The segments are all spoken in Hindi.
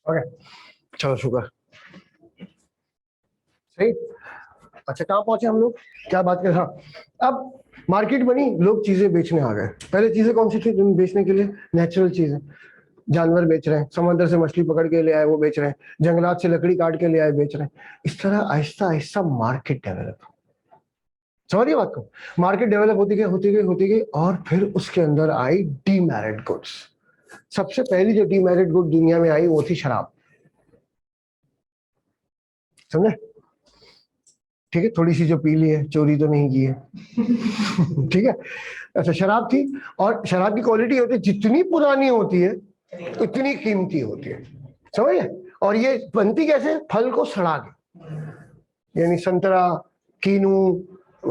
ओके, चलो शुक्र। सही। अच्छा, कहाँ पहुंचे हम लोग, क्या बात कर। हाँ, अब मार्केट बनी, लोग चीजें बेचने आ गए। पहले चीजें कौन सी थी जिन बेचने के लिए? नेचुरल चीजें। जानवर बेच रहे हैं, समुद्र से मछली पकड़ के ले आए वो बेच रहे हैं, जंगलात से लकड़ी काट के ले आए बेच रहे हैं। इस तरह आहिस्ता आहिस्ता मार्केट डेवलप। समझिए बात को। मार्केट डेवलप होती गई होती गई होती गई, और फिर उसके अंदर आई डीमैरिड गुड्स। सबसे पहली जो डीमैरिड गुड दुनिया में आई वो थी शराब। समझे? ठीक है, थोड़ी सी जो पी ली है, चोरी तो नहीं की है। ठीक है। अच्छा, शराब थी, और शराब की क्वालिटी होती है जितनी पुरानी होती है उतनी कीमती होती है। समझे? और ये बनती कैसे? फल को सड़ा के, यानी संतरा, कीनू,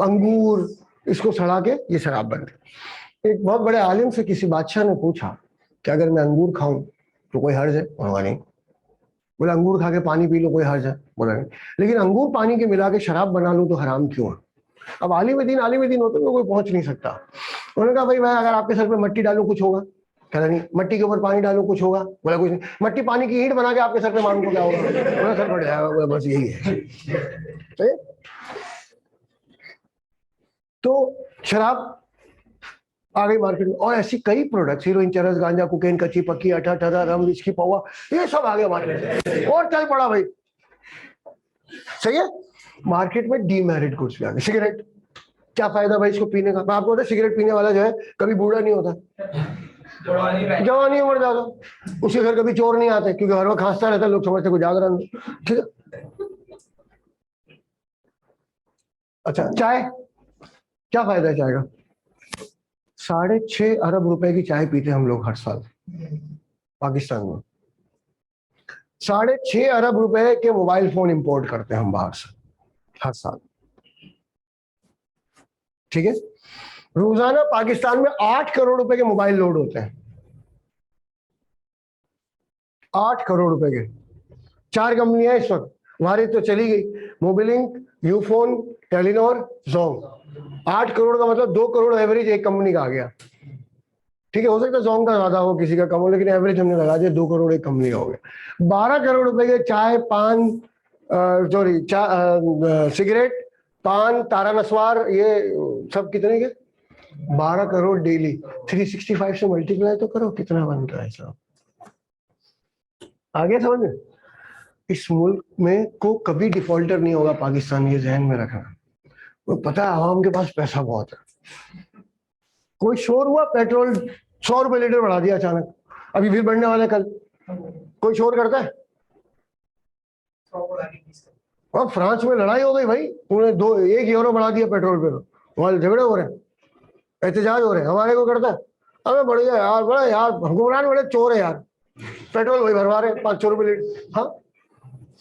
अंगूर, इसको सड़ा के ये शराब बनती। एक बहुत बड़े आलिम से किसी बादशाह ने पूछा कि अगर मैं अंगूर खाऊं तो कोई हर्ज है? बोला नहीं। बोला अंगूर खा के पानी पी लो, कोई हर्ज है? बोला नहीं। लेकिन अंगूर पानी के मिला के शराब बना लूं तो हराम क्यों है? अब आलिम दीन होते तो कोई पहुंच नहीं सकता। उन्होंने कहा भाई मैं अगर आपके सर पे मट्टी डालूं कुछ होगा? कह रहा नहीं। मट्टी के ऊपर पानी डालूं कुछ होगा? बोला कुछ नहीं। मट्टी पानी की ईंट बना के आपके सर पे मारूं तो क्या होगा? बोला सर फट जाएगा। बोला बस यही है। तो शराब आ गई मार्केट में, और ऐसी कई प्रोडक्ट्स, हीरोइन, चरस, गांजा, कोकेन, कच्ची पक्की, अठा ठरा, रम, विस्की, पौवा, ये सब आ गया मार्केट में, और चल पड़ा भाई। सही है। मार्केट में डीमेरिट गुड्स भी आ गए। सिगरेट, क्या फायदा भाई इसको पीने का? मैं आपको बता, सिगरेट पीने वाला जो है कभी बूढ़ा नहीं होता, जवानी उमड़ जाता। उसके घर कभी चोर नहीं आते, क्योंकि हर वक्त खांसता रहता है, लोग समझते कोई जागरण। ठीक है। अच्छा, चाय, क्या फायदा है चाय का? 6.5 अरब रुपए की चाय पीते हम लोग हर साल पाकिस्तान में। 6.5 अरब रुपए के मोबाइल फोन इंपोर्ट करते हैं हम बाहर से हर साल। ठीक है। रोजाना पाकिस्तान में 8 करोड़ रुपए के मोबाइल लोड होते हैं। 8 करोड़ रुपए के। 4 कंपनियां इस वक्त, हमारी तो चली गई, Mobilink, Ufone, Telenor, Jong. 8 crore का मतलब 2 करोड़ एवरेज एक कंपनी का आ गया। ठीक है, हो सकता है जोंग का ज्यादा हो, किसी का कम हो, लेकिन एवरेज हमने लगा दिया 2 करोड़ एक कंपनी का हो गया। 12 करोड़ रुपए के चाय, पान, सॉरी सिगरेट, पान, तारा नस्वार, ये सब कितने के? 12 करोड़ डेली। 365 से मल्टीप्लाई तो करो, कितना बन रहा है साहब? आगे समझ में? इस मुल्क में को कभी डिफॉल्टर नहीं होगा पाकिस्तान, ये जहन में रखना। वो पता है आवाम के पास पैसा बहुत है। कोई शोर हुआ, पेट्रोल 100 रुपए लीटर बढ़ा दिया अचानक, अभी फिर बढ़ने वाला है कल। कोई शोर करता है? और फ्रांस में लड़ाई हो गई भाई, उन्होंने 1 यूरो बढ़ा दिया पेट्रोल पे, वहां झगड़े हो रहे हैं, एहतजाज हो रहे हैं। हमारे को करता है अबे बढ़िया यार, बड़ा यार हुक्मरान बड़े चोर है यार, पेट्रोल वही भरवा रहे 500 रुपए लीटर। हाँ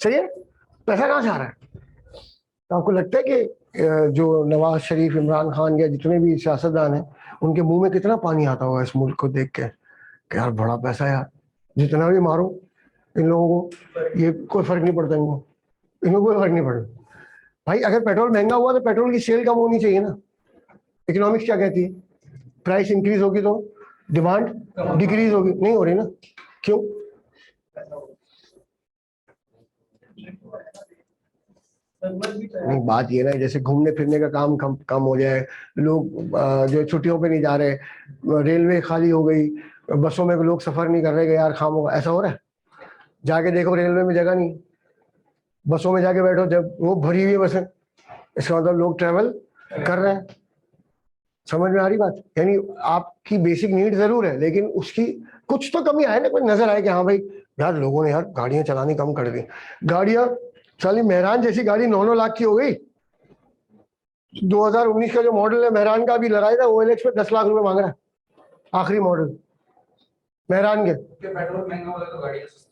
सही है, पैसा कहाँ से आ रहा है? तो आपको लगता है कि जो नवाज शरीफ, इमरान खान या जितने भी सियासतदान हैं, उनके मुंह में कितना पानी आता होगा इस मुल्क को देख के कि यार बड़ा पैसा है यार, जितना भी मारो इन लोगों को, ये कोई फर्क नहीं पड़ता इनको कोई फर्क नहीं पड़ता। भाई अगर पेट्रोल महंगा हुआ तो पेट्रोल की सेल कम होनी चाहिए ना। इकोनॉमिक्स क्या कहती है? प्राइस इंक्रीज होगी तो डिमांड डिक्रीज होगी, नहीं हो रही ना। क्यों? नहीं, बात ये ना, जैसे घूमने फिरने का काम कम हो जाए, लोग जो छुट्टियों पे नहीं जा रहे, रेलवे खाली हो गई, बसों में लोग सफर नहीं कर रहे, यार खाम होगा, ऐसा हो रहा है? जाके देखो रेलवे में जगह नहीं, बसों में जाके बैठो, जब वो भरी हुई है बसें, इसका मतलब लोग ट्रेवल कर रहे हैं। समझ में आ रही बात? यानी आपकी बेसिक नीड जरूर है, लेकिन उसकी कुछ तो कमी आए ना, कोई नजर आए कि हाँ भाई यार लोगों ने यार गाड़ियां चलानी कम कर दी। गाड़ियां साली मेहरान जैसी गाड़ी 9-9 लाख की हो गई। 2019 का जो मॉडल है मेहरान का, अभी लड़ाई था OLX पे 10 लाख रुपए मांग रहा है, आखिरी मॉडल मेहरान के। पेट्रोल महंगा हो रहा तो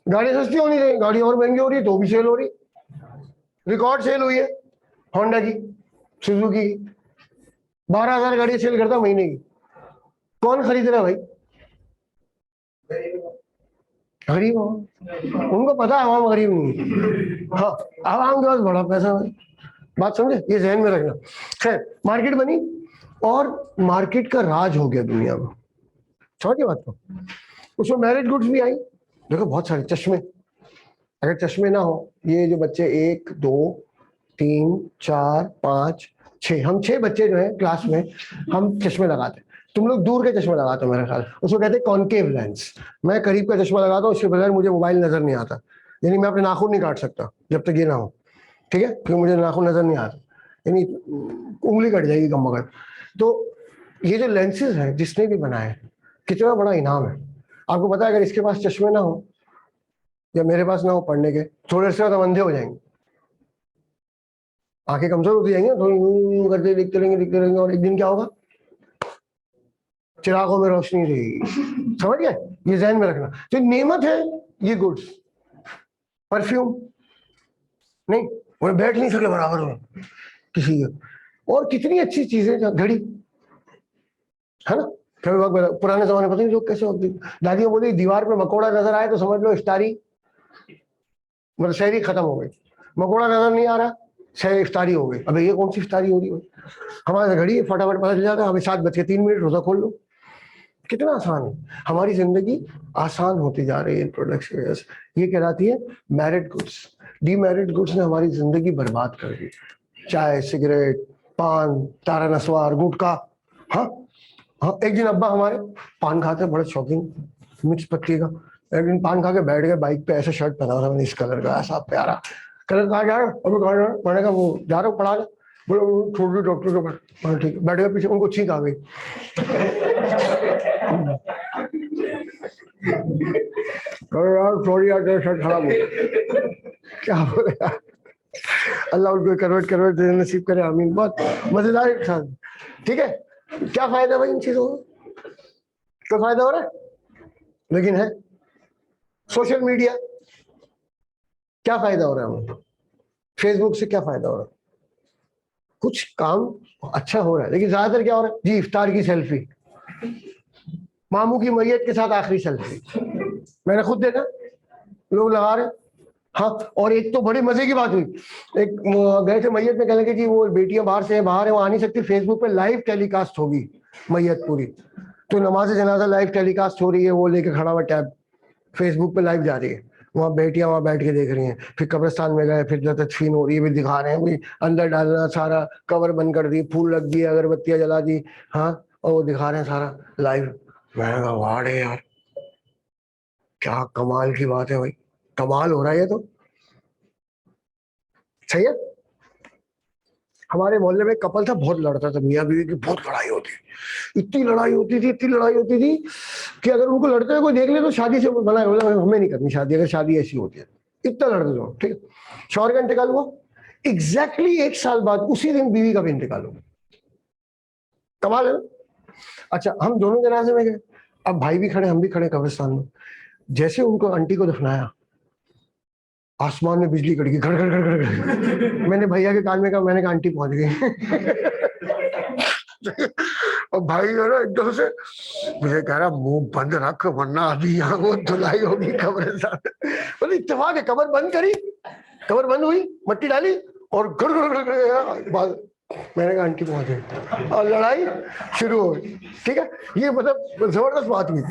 गाड़ी सस्ती होनी चाहिए, गाड़ी और महंगी हो रही है तो भी सेल हो रही। रिकॉर्ड सेल हुई है होंडा की, सुजुकी की, 12,000 गाड़ी सेल करता महीने की। कौन खरीद रहा है भाई? गरीब हो, उनको पता है आवाम गरीब नहीं। हाँ, आवाम के पास बड़ा पैसा है। बात समझे? ये जहन में रखना। खैर, मार्केट बनी और मार्केट का राज हो गया दुनिया में। समझिए बात को। उसमें मैरिज गुड्स भी आई। देखो बहुत सारे चश्मे, अगर चश्मे ना हो, ये जो बच्चे 1 2 3 4 5 6, हम 6 बच्चे जो है क्लास में, हम चश्मे लगाते हैं। तुम लोग दूर के चश्मे लगाते हो मेरे ख्याल, उसको कहते हैं कॉनकेव लेंस। मैं करीब का चश्मा लगाता हूँ, उसके बगैर मुझे मोबाइल नजर नहीं आता, यानी मैं अपने नाखून नहीं काट सकता जब तक ये ना हो, ठीक है, क्योंकि मुझे नाखून नजर नहीं आता, यानी उंगली कट जाएगी कम मगर। तो ये जो लेंसेज है जिसने भी बनाए, कितना बड़ा इनाम है। आपको पता है अगर इसके पास चश्मे ना हो या मेरे पास ना हो पढ़ने के, थोड़े से तो अंधे हो जाएंगे, आंखें कमजोर होती जाएंगी, थोड़ी करते दिखते रहेंगे, और एक दिन क्या होगा, चिरागों में रोशनी रहेगी। समझ गए, ये ध्यान में रखना। जो नेमत है ये गुड्स, परफ्यूम नहीं, वो बैठ नहीं सके बराबर में किसी के। और कितनी अच्छी चीजें, घड़ी है ना, कभी वक्त पुराने जमाने पता नहीं लोग कैसे होते, दादियां बोली दीवार पे मकोड़ा नजर आए तो समझ लो इफ्तारी, मतलब शहरी खत्म हो गई। मकोड़ा नजर नहीं आ रहा, शहर इफ्तारी हो गई। अबे ये कौन सी इफ्तारी हो रही है? हमारे घड़ी फटाफट पता चल जाता है, हमें 7:03 रोजा खोल लो। कितना आसान है, हमारी जिंदगी आसान होती जा रही है इन प्रोडक्ट्स की वजह से। ये कहलाती है मैरिड गुड्स। डीमेरिड गुड्स ने हमारी जिंदगी बर्बाद कर दी। चाय, सिगरेट, पान, तारा नस्वार, गुटखा। हाँ हाँ, एक दिन अब्बा हमारे पान खाते, बड़े शौकीन, मिर्च पत्ती का। एक दिन पान खा के बैठ गए बाइक पे, ऐसे शर्ट पहना था मैंने इस कलर का, ऐसा प्यारा कलर। कहा जा रहा अभी, कहा जा रहा मैंने कहा वो जा रहा हूँ पढ़ा ले, बोले छोड़ डॉक्टर के पास। ठीक है, बैठ गए पीछे, उनको छींक आ गई। सॉरी यार, तेरा शर्ट खराब हो। क्या बोले यार, अल्लाह उनको करवट देने नसीब करे, आमीन। बहुत मजेदार इंसान, ठीक है। क्या फायदा भाई इन चीजों का, क्या फायदा हो रहा है? लेकिन है सोशल मीडिया, क्या फायदा हो रहा है हमें? फेसबुक से क्या फायदा हो रहा है? कुछ काम अच्छा हो रहा है, लेकिन ज्यादातर क्या हो रहा है जी, इफ्तार की सेल्फी, मामू की मैयत के साथ आखिरी सेल्फी, मैंने खुद देखा लोग लगा रहे। हाँ, और एक तो बड़ी मजे की बात हुई, एक गए थे मैयत में, कहने के जी वो बेटियां बाहर से बाहर है, वो आ नहीं सकती, फेसबुक पे लाइव टेलीकास्ट होगी मैयत पूरी। तो नमाज जनाजा लाइव टेलीकास्ट हो रही है, वो लेके खड़ा हुआ टैब, फेसबुक पे लाइव जा रही है, वहाँ बेटियां वहाँ बैठ के देख रही हैं। फिर कब्रिस्तान में गए, फिर जो तदफीन हो रही है भी दिखा रहे हैं, भी अंदर डालना, सारा कवर बंद कर दी, फूल रख दिए, अगरबत्तियां जला दी, हाँ, और वो दिखा रहे हैं सारा लाइव। मैंने कहा वाह यार, क्या कमाल की बात है भाई, कमाल हो रहा है ये तो। सही है। हमारे मोहल्ले में कपल था, बहुत लड़ता था, मियाँ बीवी की बहुत लड़ाई होती, इतनी लड़ाई होती थी, इतनी लड़ाई होती थी कि अगर उनको लड़ते हुए कोई देख ले तो शादी से मना, बोला हमें नहीं करनी शादी, अगर शादी ऐसी होती है। इतना लड़ते थे, ठीक है। शौहर का इंतकाल हुआ, एग्जैक्टली 1 साल बाद उसी दिन बीवी का भी इंतकाल हुआ। कमाल है ना। अच्छा, हम दोनों जनाजे में गए, अब भाई भी खड़े, हम भी खड़े कब्रिस्तान में। जैसे उनको आंटी को दफनाया, आसमान में बिजली कड़की, घड़ घड़ घड़ घड़। मैंने भैया के कान में कहा, मैंने कहा आंटी पहुंच गई। और भाई जो ना एकदम से मुझे कह रहा मुंह बंद रख वरना अभी यहाँ वो धुलाई होगी कब्रिस्तान। बोले इत्तेफाक है, कब्र बंद करी, कब्र बंद हुई, मट्टी डाली और गड़ गड़ गड़ गड़, मैंने कहा आंटी पहुंच गई और लड़ाई शुरू हो गई। ठीक है, ये मतलब जबरदस्त बात हुई।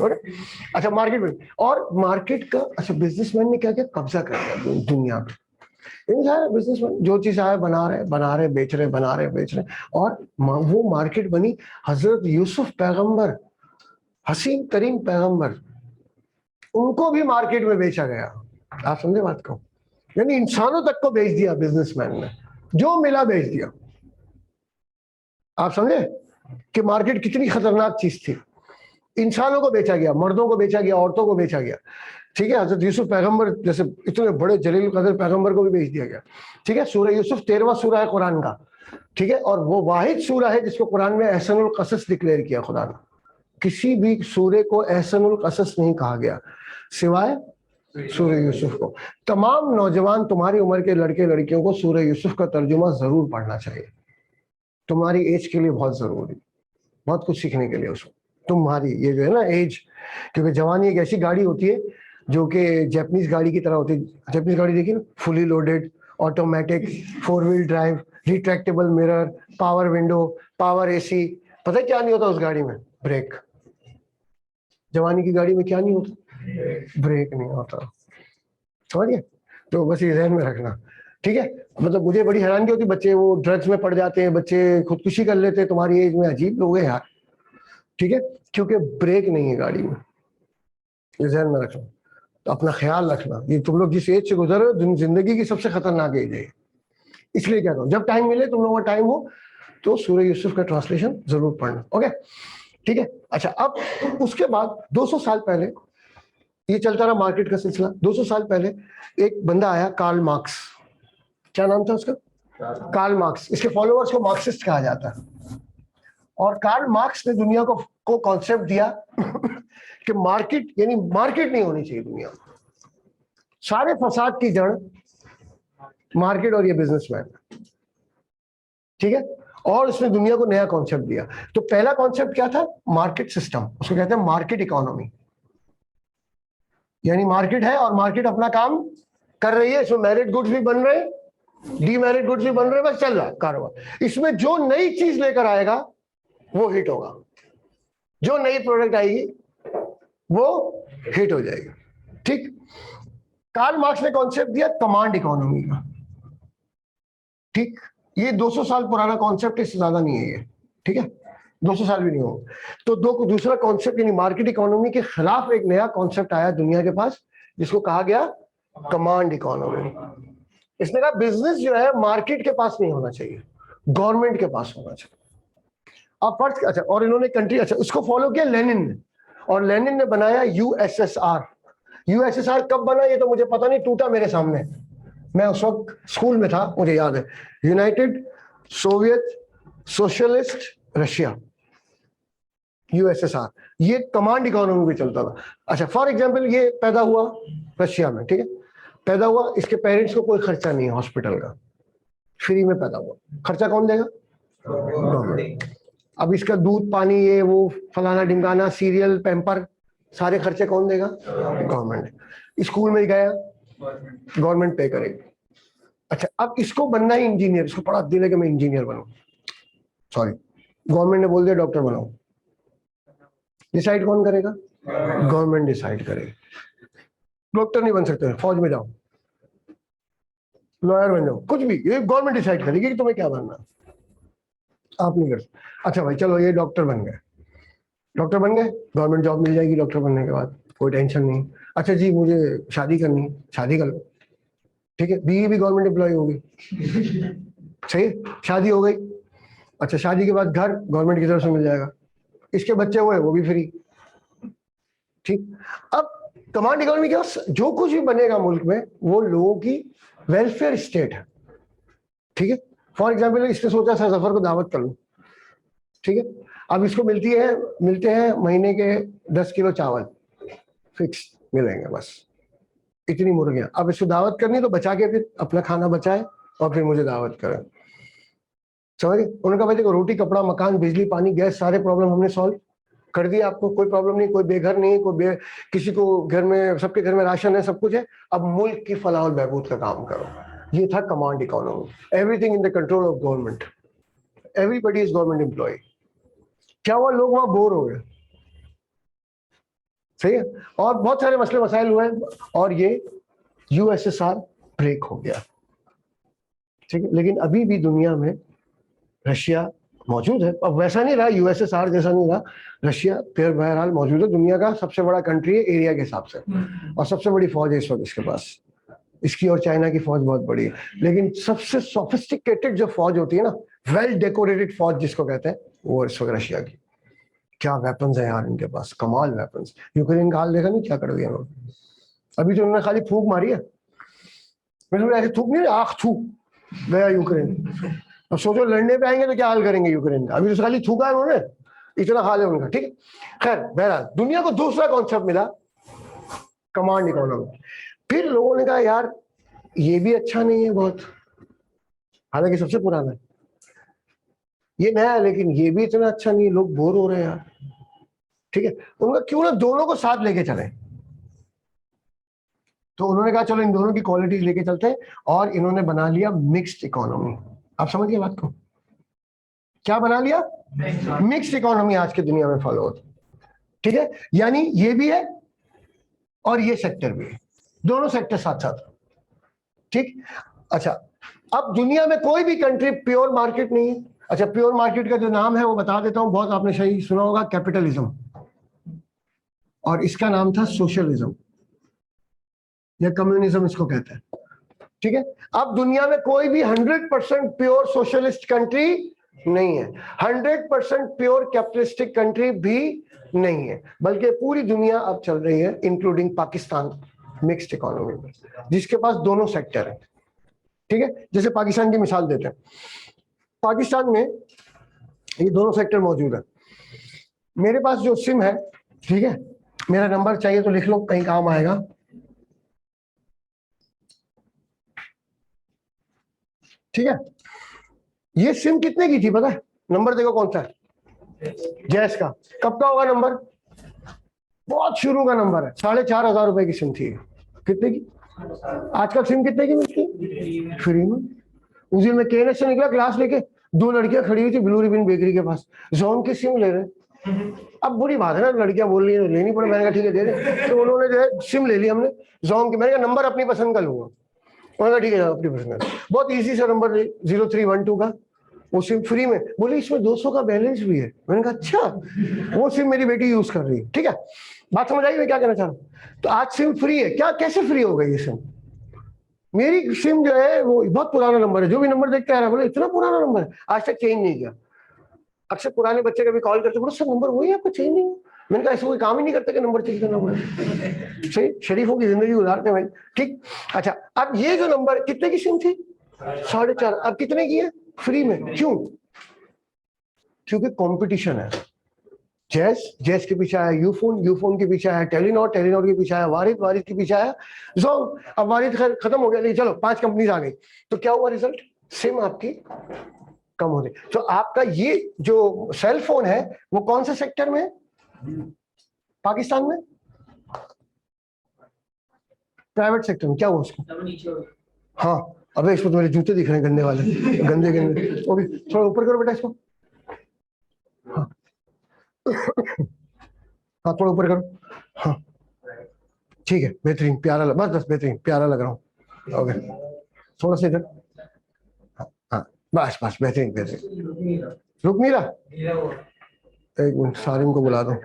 अच्छा, मार्केट में, और मार्केट का, अच्छा बिजनेसमैन ने क्या क्या कब्जा कर लिया दुनिया में। इन सारे बिजनेसमैन जो चीज आए बना रहे बेच रहे, बना रहे बेच रहे। और वो मार्केट बनी हजरत यूसुफ पैगंबर, हसीन करीम पैगंबर, उनको भी मार्केट में बेचा गया। आप समझे बात को, यानी इंसानों तक को बेच दिया बिजनेसमैन ने, जो मिला बेच दिया। आप समझे कि मार्केट कितनी खतरनाक चीज थी। इंसानों को बेचा गया, मर्दों को बेचा गया, औरतों को बेचा गया। ठीक है, हजरत यूसुफ पैगंबर जैसे इतने बड़े जलील कदर पैगंबर को भी बेच दिया गया। ठीक है, सूरह यूसुफ 13वां सूरह है कुरान का। ठीक है, और वो वाहिद सूरह है जिसको कुरान में एहसनुल क़सस डिक्लेयर किया खुदा ने। किसी भी सूरह को एहसनुल क़सस नहीं कहा गया सिवाय सूरह यूसुफ को। तमाम नौजवान तुम्हारी उम्र के लड़के लड़कियों को सूरह यूसुफ का तर्जुमा जरूर पढ़ना चाहिए, तुम्हारी एज के लिए बहुत जरूरी, बहुत कुछ सीखने के लिए उसको। तुम्हारी ये जो है ना एज, क्योंकि जवानी एक ऐसी गाड़ी होती है जो कि जैपनीज गाड़ी की तरह होती है। जैपनीज गाड़ी देखिए ना, fully loaded, automatic, 4 wheel drive, retractable mirror, power window, power AC. पता है क्या नहीं होता उस गाड़ी में? ब्रेक। जवानी की गाड़ी में क्या नहीं होता? ब्रेक नहीं होता। समझिए, तो बस ये ध्यान में रखना, ठीक है। मतलब मुझे बड़ी हैरानगी होती, बच्चे वो ड्रग्स में पड़ जाते हैं, बच्चे खुदकुशी कर लेते हैं तुम्हारी एज में, अजीब लोग हैं यार, ठीक है, क्योंकि ब्रेक नहीं है गाड़ी में, ये ध्यान में रखना। तो अपना ख्याल रखना, ये तुम लोग जिस एज से गुजर रहे हो जिंदगी की सबसे खतरनाक एज है, इसलिए क्या करो, जब टाइम मिले तुम लोगों का टाइम हो तो सूरह यूसुफ का ट्रांसलेशन जरूर पढ़ना, ओके, ठीक है। अच्छा, अब उसके बाद 200 साल पहले ये चलता रहा मार्केट का सिलसिला। 200 साल पहले एक बंदा आया, कार्ल मार्क्स, क्या नाम था उसका, कार्ल मार्क्स। इसके फॉलोअर्स को मार्क्सिस्ट कहा जाता है। और कार्ल मार्क्स ने दुनिया को कॉन्सेप्ट दिया कि मार्केट, यानी मार्केट नहीं होनी चाहिए दुनिया में, सारे फसाद की जड़ मार्केट और ये बिजनेसमैन, ठीक है। और उसने दुनिया को नया कॉन्सेप्ट दिया। तो पहला कॉन्सेप्ट क्या था, मार्केट सिस्टम, उसको कहते हैं मार्केट इकोनॉमी। यानी मार्केट है और मार्केट अपना काम कर रही है, इसमें मेरिट गुड्स भी बन रहे हैं, डीमेरिट गुड्स भी बन रहे हैं, बस चल रहा है कारोबार। इसमें जो नई चीज लेकर आएगा वो हिट होगा, जो नई प्रोडक्ट आएगी वो हिट हो जाएगी, ठीक। कार्ल मार्क्स ने कॉन्सेप्ट दिया कमांड इकोनॉमी का, ठीक। ये 200 साल पुराना कॉन्सेप्ट, इससे ज्यादा नहीं है ये, ठीक है, 200 साल भी नहीं हो। तो दूसरा कॉन्सेप्ट यानी मार्केट इकोनॉमी के खिलाफ एक नया कॉन्सेप्ट आया दुनिया के पास, जिसको कहा गया कमांड इकोनॉमी। इसने कहा बिजनेस जो है मार्केट के पास नहीं होना चाहिए, गवर्नमेंट के पास होना चाहिए। अब फर्स्ट, अच्छा, और इन्होंने कंट्री, अच्छा, उसको फॉलो किया लेनिन ने, और लेनिन ने बनाया यूएसएसआर। यूएसएसआर कब बना ये तो मुझे पता नहीं, टूटा मेरे सामने, मैं उस वक्त स्कूल में था, मुझे याद है, United Soviet socialist Russia, USSR, ये कमांड इकोनॉमी पे चलता था। अच्छा, फॉर एग्जांपल ये पैदा हुआ रशिया में, ठीक है, पैदा हुआ, इसके पेरेंट्स को कोई खर्चा नहीं है हॉस्पिटल का, फ्री में पैदा हुआ, खर्चा कौन देगा, गवर्नमेंट। अब इसका दूध पानी ये वो फलाना ढिमकाना सीरियल पैम्पर सारे खर्चे कौन देगा, गवर्नमेंट। स्कूल में गया गवर्नमेंट पे करेगी। अच्छा, अब इसको बनना है इंजीनियर, इसको पढ़ा दिले कि मैं इंजीनियर बनूं, सॉरी, गवर्नमेंट ने बोल दिया डॉक्टर बनाओ, डिसाइड कौन करेगा, गवर्नमेंट डिसाइड करेगी। डॉक्टर नहीं बन सकते, फौज में जाओ, लॉयर बन जाओ, कुछ भी, ये गवर्नमेंट डिसाइड करेगी कि तुम्हें क्या बनना, आप नहीं कर सकते। अच्छा भाई चलो, ये डॉक्टर बन गए, डॉक्टर बन गए, गवर्नमेंट जॉब मिल जाएगी डॉक्टर बनने के बाद, कोई टेंशन नहीं। अच्छा जी, मुझे शादी करनी है, शादी कर लो, ठीक है, बीवी भी गवर्नमेंट एम्प्लॉय होगी, सही है, शादी हो गई। अच्छा, शादी के बाद घर गवर्नमेंट की तरफ से मिल जाएगा, इसके बच्चे हुए वो भी फ्री, ठीक। अब कमांड इकोनॉमी क्या, जो कुछ भी बनेगा मुल्क में वो लोगों की वेलफेयर स्टेट है, ठीक है। फॉर एग्जाम्पल इसने सोचा सर जफर को दावत कर लूं, ठीक है, अब इसको मिलते हैं महीने के 10 किलो चावल फिक्स मिलेंगे, बस इतनी मुर्गियां। अब इसको दावत करनी तो बचा के फिर अपना खाना बचाए और फिर मुझे दावत करें, समझ गए। उनका भाई देखो, रोटी कपड़ा मकान बिजली पानी गैस सारे प्रॉब्लम हमने सॉल्व कर दिया, आपको कोई प्रॉब्लम नहीं, कोई बेघर नहीं, किसी को घर में, सबके घर में राशन है, सब कुछ है। अब मुल्क की फलाह और बहबूद का काम करो, ये था command economy, everything in the control of government, everybody is government employ. क्या हुआ, लोग वहां बोर हो गए, सही है, और बहुत सारे मसले मसाइल हुए और ये यूएसएसआर ब्रेक हो गया, ठीक है। लेकिन अभी भी दुनिया में रशिया मौजूद है, अब वैसा नहीं रहा, यूएसएसआर जैसा नहीं रहा, रशिया फिर बहरहाल मौजूद है, दुनिया का सबसे बड़ा कंट्री है एरिया के हिसाब से, और सबसे बड़ी फौज है इस वक्त इसके पास, इसकी और चाइना की फौज बहुत बड़ी है। लेकिन सबसे सोफिस्टिकेटेड जो फौज होती है ना, वेल डेकोरेटेड फौज जिसको कहते हैं, वो इस वक्त रशिया की। क्या वेपन्स है यार इनके पास, कमाल वेपन्स। यूक्रेन का हाल देखा नहीं क्या कर दिया उन्होंने, अभी तो उन्होंने खाली फूंक मारी है, मतलब ऐसे थूक नहीं, आख थूक गया यूक्रेन। अब सोचो लड़ने पे आएंगे तो क्या हाल करेंगे यूक्रेन का, अभी तो खाली थूका है उन्होंने, इतना हाल है उनका, ठीक है। खैर बहरहाल दुनिया को दूसरा कॉन्सेप्ट मिला, कमांड इकोनॉमी। फिर लोगों ने कहा यार ये भी अच्छा नहीं है बहुत, हालांकि सबसे पुराना है, ये नया है लेकिन ये भी इतना अच्छा नहीं है, लोग बोर हो रहे हैं यार, ठीक है। उनका क्यों ना दोनों को साथ लेके चले, तो उन्होंने कहा चलो इन दोनों की क्वालिटीज लेके चलते हैं, और इन्होंने बना लिया मिक्स्ड इकोनॉमी। आप समझ गए बात को, क्या बना लिया, मिक्स्ड इकोनॉमी आज की दुनिया में फॉलो होती, ठीक है। यानी ये भी है और ये सेक्टर भी है, दोनों सेक्टर साथ साथ, ठीक। अच्छा, अब दुनिया में कोई भी कंट्री प्योर मार्केट नहीं है। अच्छा, प्योर मार्केट का जो नाम है वो बता देता हूं, बहुत आपने सही सुना होगा, कैपिटलिज्म, और इसका नाम था सोशलिज्म या कम्युनिज्म इसको कहते हैं। ठीक है, अब दुनिया में कोई भी 100% प्योर सोशलिस्ट कंट्री नहीं है, 100% प्योर कैपिटलिस्टिक कंट्री भी नहीं है, बल्कि पूरी दुनिया अब चल रही है इंक्लूडिंग पाकिस्तान मिक्स्ड इकोनॉमी में, जिसके पास दोनों सेक्टर है। ठीक है, जैसे पाकिस्तान की मिसाल देते हैं, पाकिस्तान में ये दोनों सेक्टर मौजूद है। मेरे पास जो सिम है, ठीक है, मेरा नंबर चाहिए तो लिख लो, कहीं काम आएगा। ठीक है, ये सिम कितने की थी पता है? नंबर देखो कौन सा है, जैस का। कब का होगा नंबर? बहुत शुरू का नंबर है, 4,500 रुपए की सिम थी। कितने की? आजकल सिम कितने की मिलती? फ्री में। उस दिन में केएनएस से निकला क्लास लेके, 2 लड़कियां खड़ी हुई थी ब्लू रिबन बेकरी के पास, जोन की सिम ले रहे। अब बुरी बात है ना, लड़कियां बोल रही है लेनी पड़े, मैंने कहा ठीक है दे दे, तो उन्होंने जो है सिम ले ली हमने जोन की। मैंने कहा नंबर अपनी पसंद का लूंगा, उन्होंने कहा ठीक है अपनी पसंद का। बहुत इजी सा नंबर 0312 का, वो सिम फ्री में। बोले इसमें 200 का बैलेंस भी है। मैंने कहा अच्छा, वो सिम मेरी बेटी यूज कर रही है। ठीक है, बात समझ आई मैं क्या कहना चाह रहा हूँ? तो आज सिम फ्री है, क्या कैसे फ्री हो गई ये सिम? मेरी सिम जो है वो बहुत पुराना नंबर है, जो भी नंबर देखते आ रहा है बोले इतना पुराना नंबर है, आज तक चेंज नहीं किया। अक्सर पुराने बच्चे कभी कॉल करते बोलो सर नंबर वही आपका चेंज नहीं। मैंने कहा ऐसा कोई काम ही नहीं करता कि नंबर चेंज करना पड़े। सही, शरीफों की जिंदगी गुजारते हैं भाई। ठीक, अच्छा, अब ये जो नंबर कितने की सिम थी? 4.5, अब कितने की है? फ्री में। क्यों? क्योंकि कंपटीशन है। जैस के पीछे आया यूफोन, यूफोन के पीछे आया टेलीनॉर, टेलीनॉर के पीछे आया वारिद, वारिद के पीछे आया जोन। अब वारिद खत्म हो गया, नहीं चलो 5 कंपनीज आ गई, तो क्या हुआ रिजल्ट? सिम आपकी कम हो गई। तो आपका ये जो सेल फोन है वो कौन से सेक्टर में है पाकिस्तान में? प्राइवेट सेक्टर में। क्या हुआ उसको? हाँ, अबे इसमें तो मेरे जूते दिख रहे हैं गंदे वाले, गंदे गंदे। ओके, थोड़ा ऊपर करो बेटा इसको। हाँ हाँ, थोड़ा ऊपर करो। हाँ ठीक है, बेहतरीन, प्यारा बस बस बेहतरीन, प्यारा लग रहा हूँ। ओके, थोड़ा सा इधर। हाँ बस बस, बेहतरीन बेहतरीन। रुक नहीं रहा, एक मिनट सारिम को बुला दो।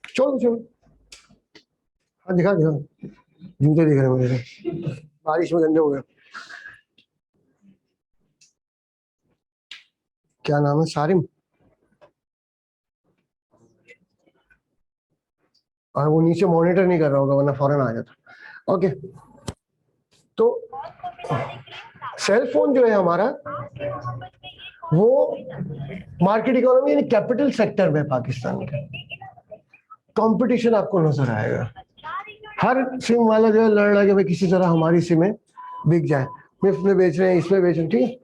छोड़ो छोड़ो, हाँ दिखा दिखा, जूते दिख रहे हैं मुझे, बारिश में गंदे हो गए। क्या नाम है? सारिम। और वो नीचे मॉनिटर नहीं कर रहा होगा वरना फौरन आ जाता। ओके, तो सेल फोन जो है हमारा वो मार्केट इकोनॉमी यानी कैपिटल सेक्टर में पाकिस्तान के। कंपटीशन आपको नजर आएगा, हर सिम वाला जो है लड़ रहा है कि भाई किसी तरह हमारी सिमें बिक जाए, मुफ्त में बेच रहे हैं, इसमें बेच रहे हैं। ठीक है,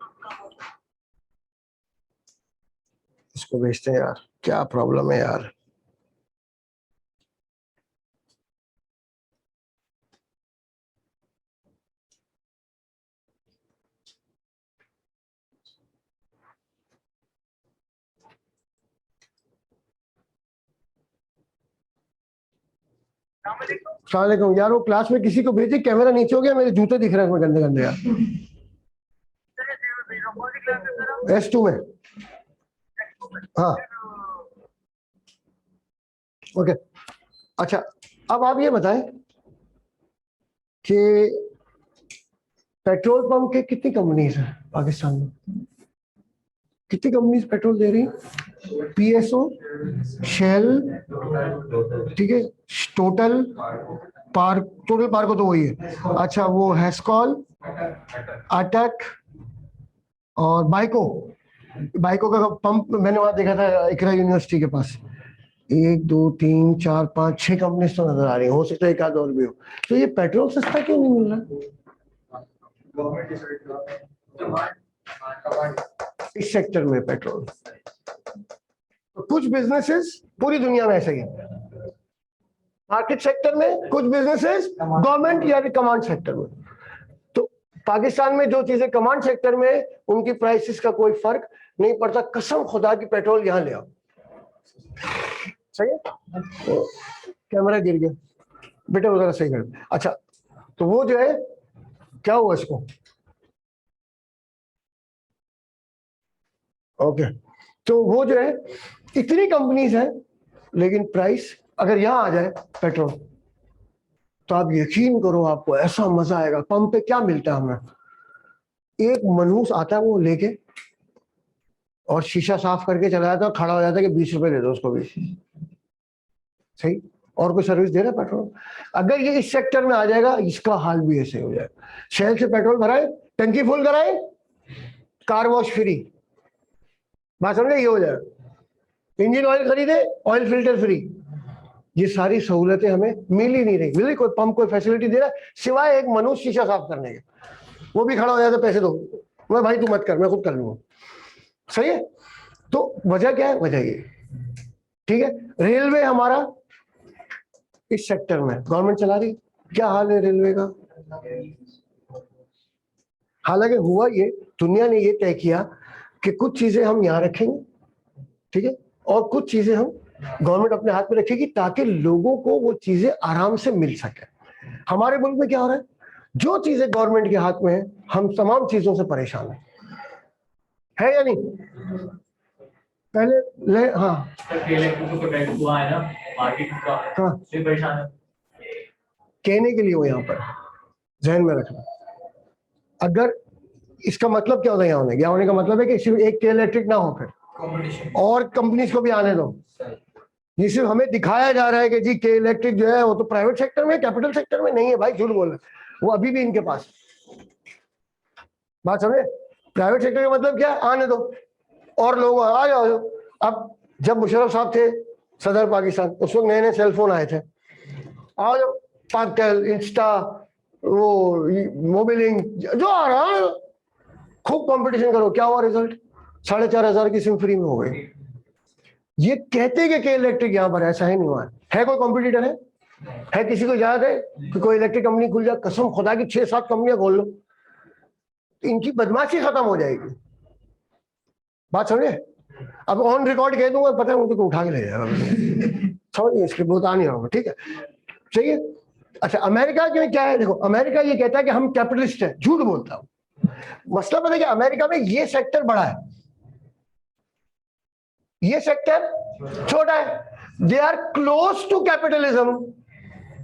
इसको बेचते हैं यार, क्या प्रॉब्लम है यार। सलाम यार, वो क्लास में किसी को भेजे, कैमरा नीचे हो गया, मेरे जूते दिख रहे हैं गंदे गंदे यार। S2 में। हाँ ओके, अच्छा, अब आप ये बताएं कि पेट्रोल पंप के कितनी कंपनीज है पाकिस्तान में? कितनी कंपनीज पेट्रोल दे रही? PSO, शेल, ठीक है, टोटल पार्क, टोटल पार्क तो वही है। अच्छा, वो हेस्कॉल, अटक और बाइको। बाइको का पंप मैंने वहां देखा था इकरा यूनिवर्सिटी के पास, 1 2 3 4 5 6 कंपनीज तो नजर आ रही है, हो सकता है एक आध और भी हो। तो ये पेट्रोल सस्ता क्यों नहीं मिल रहा इस सेक्टर में पेट्रोल? तो कुछ बिजनेसेस पूरी दुनिया में ऐसे ही है, मार्केट सेक्टर में, कुछ बिजनेसेस गवर्नमेंट या कमांड सेक्टर में। तो पाकिस्तान में जो चीजें कमांड सेक्टर में, उनकी प्राइसेस का कोई फर्क नहीं पड़ता। कसम खुदा की पेट्रोल यहां ले आओ। सही है, तो कैमरा गिर गया बेटा, उधर सही कर। अच्छा, तो वो जो है क्या हुआ इसको? ओके, तो वो जो है इतनी कंपनीज हैं, लेकिन प्राइस अगर यहां आ जाए पेट्रोल, तो आप यकीन करो आपको ऐसा मजा आएगा। पंप पे क्या मिलता है हमें? एक मनहूस आता है वो लेके, और शीशा साफ करके चला जाता है, खड़ा हो जाता है कि 20 रुपए दे दो उसको भी। सही, और कोई सर्विस दे रहा है पेट्रोल? अगर ये इस सेक्टर में आ जाएगा, इसका हाल भी ऐसे हो जाएगा। शेल से पेट्रोल भराए, टंकी फुल कराए, कार वॉश फ्री, बात समझे? ये हो जाएगा। इंजन ऑयल खरीदे, ऑयल फिल्टर फ्री। ये सारी सहूलतें हमें मिल ही नहीं रही। मिल रही? कोई पंप कोई फैसिलिटी दे रहा है सिवाय एक मनुष्य शीशा साफ करने के, वो भी खड़ा हो जाता है, पैसे दो। मैं भाई तू मत कर, मैं खुद कर लूंगा। सही है? तो वजह क्या है? वजह ये, ठीक है। रेलवे हमारा इस सेक्टर में गवर्नमेंट चला रही, क्या हाल है रेलवे का? हालांकि हुआ ये, दुनिया ने ये तय किया कि कुछ चीजें हम यहां रखेंगे, ठीक है, और कुछ चीजें हम गवर्नमेंट अपने हाथ में रखेगी, ताकि लोगों को वो चीजें आराम से मिल सके। हमारे मुल्क में क्या हो रहा है? जो चीजें गवर्नमेंट के हाथ में है, हम तमाम चीजों से परेशान है या नहीं? पहले ले, हाँ कहने के लिए हो यहाँ पर, जहन में रखना। अगर इसका मतलब क्या होता है यहाँ होने? यहाँ होने का मतलब है कि सिर्फ एक के इलेक्ट्रिक ना हो, फिर और कंपनीज को भी आने दो। ये सिर्फ हमें दिखाया जा रहा है कि जी के इलेक्ट्रिक जो है वो तो प्राइवेट सेक्टर में, कैपिटल सेक्टर में नहीं है। भाई झूठ बोल रहे, वो अभी भी इनके पास। बात समझे? प्राइवेट सेक्टर का मतलब क्या? आने दो और लोग आ जाओ। अब जब मुशर्रफ साहब थे सदर पाकिस्तान, उस वक्त नए नए सेलफोन आए थे, आ जाओ, पाकटेल, इंस्टा, वो मोबिलिंग, जो आ रहा है खूब कंपटीशन करो। क्या हुआ रिजल्ट? 4,500 की सिम फ्री में हो गई। ये कहते हैं कि इलेक्ट्रिक यहाँ पर ऐसा ही नहीं हुआ है। कोई कॉम्पिटिटर है किसी को याद है कि कोई इलेक्ट्रिक कंपनी खुल जाए? कसम खुदा की 6-7 कंपनियां खोल लो, इनकी बदमाशी खत्म हो जाएगी। बात समझे? अब ऑन रिकॉर्ड कह दूंगा, पता है उनको उठा के ले जाएगा। समझिए, इसके बता नहीं होगा, ठीक है? सही है। अच्छा, अमेरिका में क्या है? देखो, अमेरिका ये कहता है कि हम कैपिटलिस्ट है। झूठ बोलता हूं। मसला पता है कि अमेरिका में ये सेक्टर बड़ा है, ये सेक्टर छोटा है। They are close to capitalism,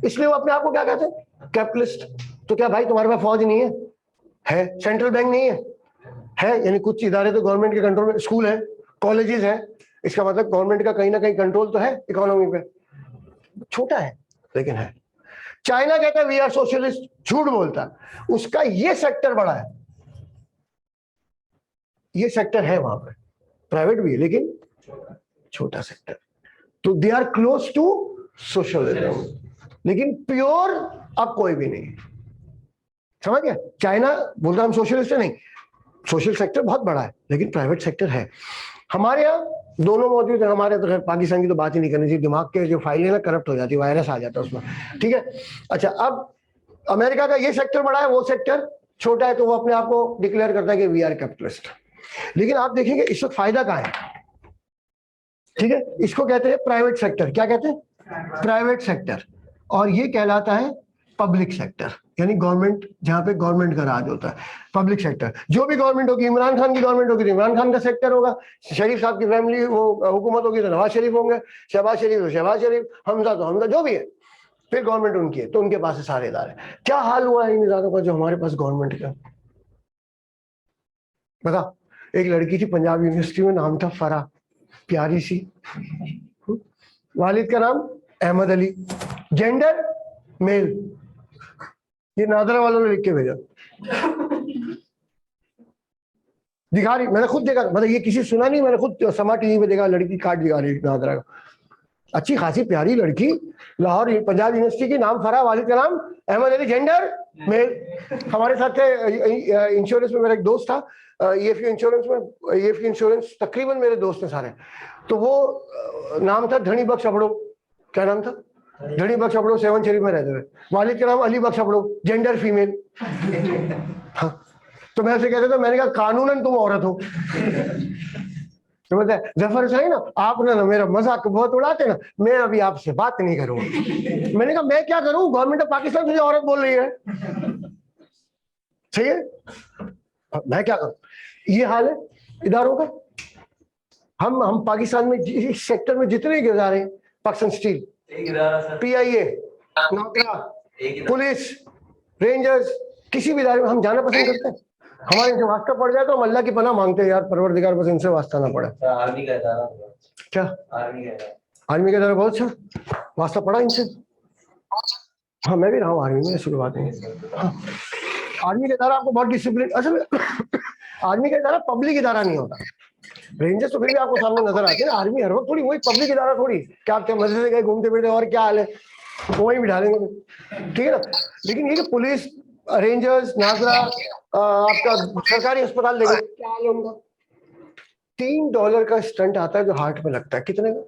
इसलिए वो अपने आप को क्या कहते हैं? कैपिटलिस्ट। तो क्या भाई तुम्हारे पास फौज नहीं है? है। सेंट्रल बैंक नहीं है? यानी कुछ इदारे तो गवर्नमेंट के कंट्रोल में, स्कूल है, कॉलेजेस है, इसका मतलब गवर्नमेंट का कहीं ना कहीं कंट्रोल तो है इकोनॉमी पे। छोटा है लेकिन है। चाइना कहता है वी आर सोशलिस्ट, झूठ बोलता, उसका ये सेक्टर बड़ा है, ये सेक्टर है वहां पे, प्राइवेट भी है लेकिन छोटा सेक्टर। तो they are close to socialism, लेकिन प्योर अब कोई भी नहीं। समझ गया? चाइना बोलता हम सोशलिस्ट है, नहीं, सोशल सेक्टर बहुत बड़ा है लेकिन प्राइवेट सेक्टर है। हमारे यहाँ दोनों मौजूद है। हमारे तो पाकिस्तान की तो बात ही नहीं करनी चाहिए, दिमाग के जो फाइलें ना करप्ट हो जाती है, वायरस आ जाता है उसमें, ठीक है? अच्छा, अब अमेरिका का ये सेक्टर बड़ा है, वो सेक्टर छोटा है, तो वो अपने आप को डिक्लेयर करता है कि वी आर कैपिटलिस्ट। लेकिन आप देखेंगे इस वक्त फायदा कहाँ है? ठीक है, इसको कहते हैं प्राइवेट सेक्टर। क्या कहते हैं? Private sector. और ये कहलाता है पब्लिक सेक्टर, यानी गवर्नमेंट, जहां पे गवर्नमेंट का राज होता है। पब्लिक सेक्टर जो भी गवर्नमेंट होगी, इमरान खान की गवर्नमेंट होगी तो इमरान खान का सेक्टर होगा, शरीफ साहब की फैमिली वो हुकूमत होगी तो नवाज शरीफ होंगे, शहबाज शरीफ तो शहबाज शरीफ, हमजा तो हमजा, जो भी है, फिर गवर्नमेंट उनकी है तो उनके पास सारे इदारे। क्या हाल हुआ है इन इदारों का जो हमारे पास गवर्नमेंट का? बता, एक लड़की थी पंजाब यूनिवर्सिटी में, नाम था फरा, प्यारी सी, वालिद का नाम अहमद अली, जेंडर मेल। ये नादरा वालों ने लिख के भेजा, दिखा रही, मैंने खुद देखा, मतलब ये किसी सुना नहीं, मैंने खुद समा टीवी पे देखा, लड़की कार्ड दिखा रही नादरा का, अच्छी खासी प्यारी लड़की, लाहौर पंजाब यूनिवर्सिटी की, नाम फरा, वालिद का नाम अहमद अली, जेंडर मेल। हमारे साथ थे इंश्योरेंस में, मेरा एक दोस्त था EFE इंश्योरेंस में, EFE इंश्योरेंस तकरीबन मेरे दोस्त हैं सारे, तो वो नाम था धनी बख्श अबड़ो। क्या नाम था? धनी बख्श अबड़ो, 7 शरीफ में रहते हुए। वालिद का नाम अली बख्श अबड़ो, जेंडर फीमेल। हाँ, तो मैं उसे कहता था, मैंने कहा कानूनन तुम औरत हो। तो बोलता है जफर सही ना, आपने ना मेरा मजाक बहुत उड़ाते ना, मैं अभी आपसे बात नहीं करूंगा। मैंने कहा मैं क्या करूं, गवर्नमेंट ऑफ पाकिस्तान मुझे औरत बोल रही है। सही है। मैं क्या करूं, ये हाल है इदारों का। हम पाकिस्तान में इस सेक्टर में जितने इदारे हैं, पाकिस्तान स्टील, PIA, नागरा, पुलिस, रेंजर्स, किसी भी इदारे में हम जाना पसंद करते हैं। हमारे इनसे वास्ता पड़ जाए तो हम अल्लाह की पनाह मांगते हैं, यार परवरदिगार बस इनसे वास्ता ना पड़े। आर्मी का इदारा क्या आर्मी का इदारा बहुत अच्छा वास्ता पड़ा इनसे। हाँ मैं भी रहा हूँ आर्मी में, ऐसी कोई बात नहीं। हाँ आर्मी का इदारा आपको बहुत डिसिप्लिन, असल में आर्मी का इदारा पब्लिक इदारा नहीं होता। रेंजर्स तो फिर भी आपको सामने नजर आते हैं, आर्मी हर वक्त थोड़ी वही पब्लिक इदारा थोड़ी, क्या आप मजे से गए घूमते फिरते और क्या हाल है वही बिठा देंगे, ठीक है ना। लेकिन ये कि पुलिस, रेंजर्स, नागरा, आपका सरकारी अस्पताल देंगे, क्या हाल है उनका। $3 का स्टंट आता है जो हार्ट में लगता है, कितने का?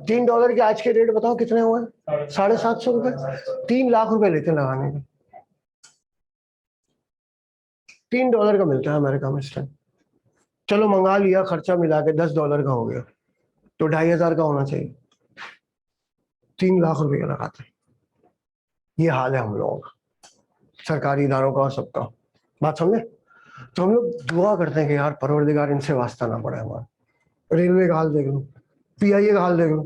$3 के आज के रेट बताओ कितने हुए? 750 रुपए। 3 लाख रुपए लेते हैं लगाने के। $3 का मिलता है अमेरिका में स्टंट। चलो मंगा लिया, खर्चा मिला के $10 का हो गया, तो 2500 का होना चाहिए। 3 लाख रुपए का लगाते हैं। ये हाल है हम लोगों का, सरकारी इदारों का और सबका। बात समझे? तो हम लोग दुआ करते हैं कि यार परवरदिगार इनसे वास्ता ना पड़े हमारा। रेलवे का हाल देख लो, PIA का हाल देख लो।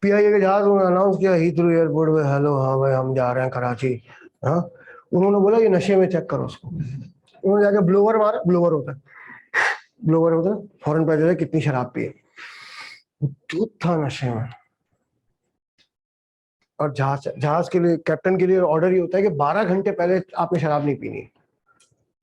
PIA के जहाज उन्होंने अनाउंस किया हीथ्रो एयरपोर्ट पे, हेलो हाँ भाई हम जा रहे हैं कराची। हाँ उन्होंने बोला ये नशे में चेक करो उसको। उन्होंने जाके ब्लोवर मारा, ब्लोवर होता है फौरन पता चला कितनी शराब पिए, दूध था नशे में। और जहाज के लिए, कैप्टन के लिए ऑर्डर ही होता है कि 12 घंटे पहले आपने शराब नहीं पीनी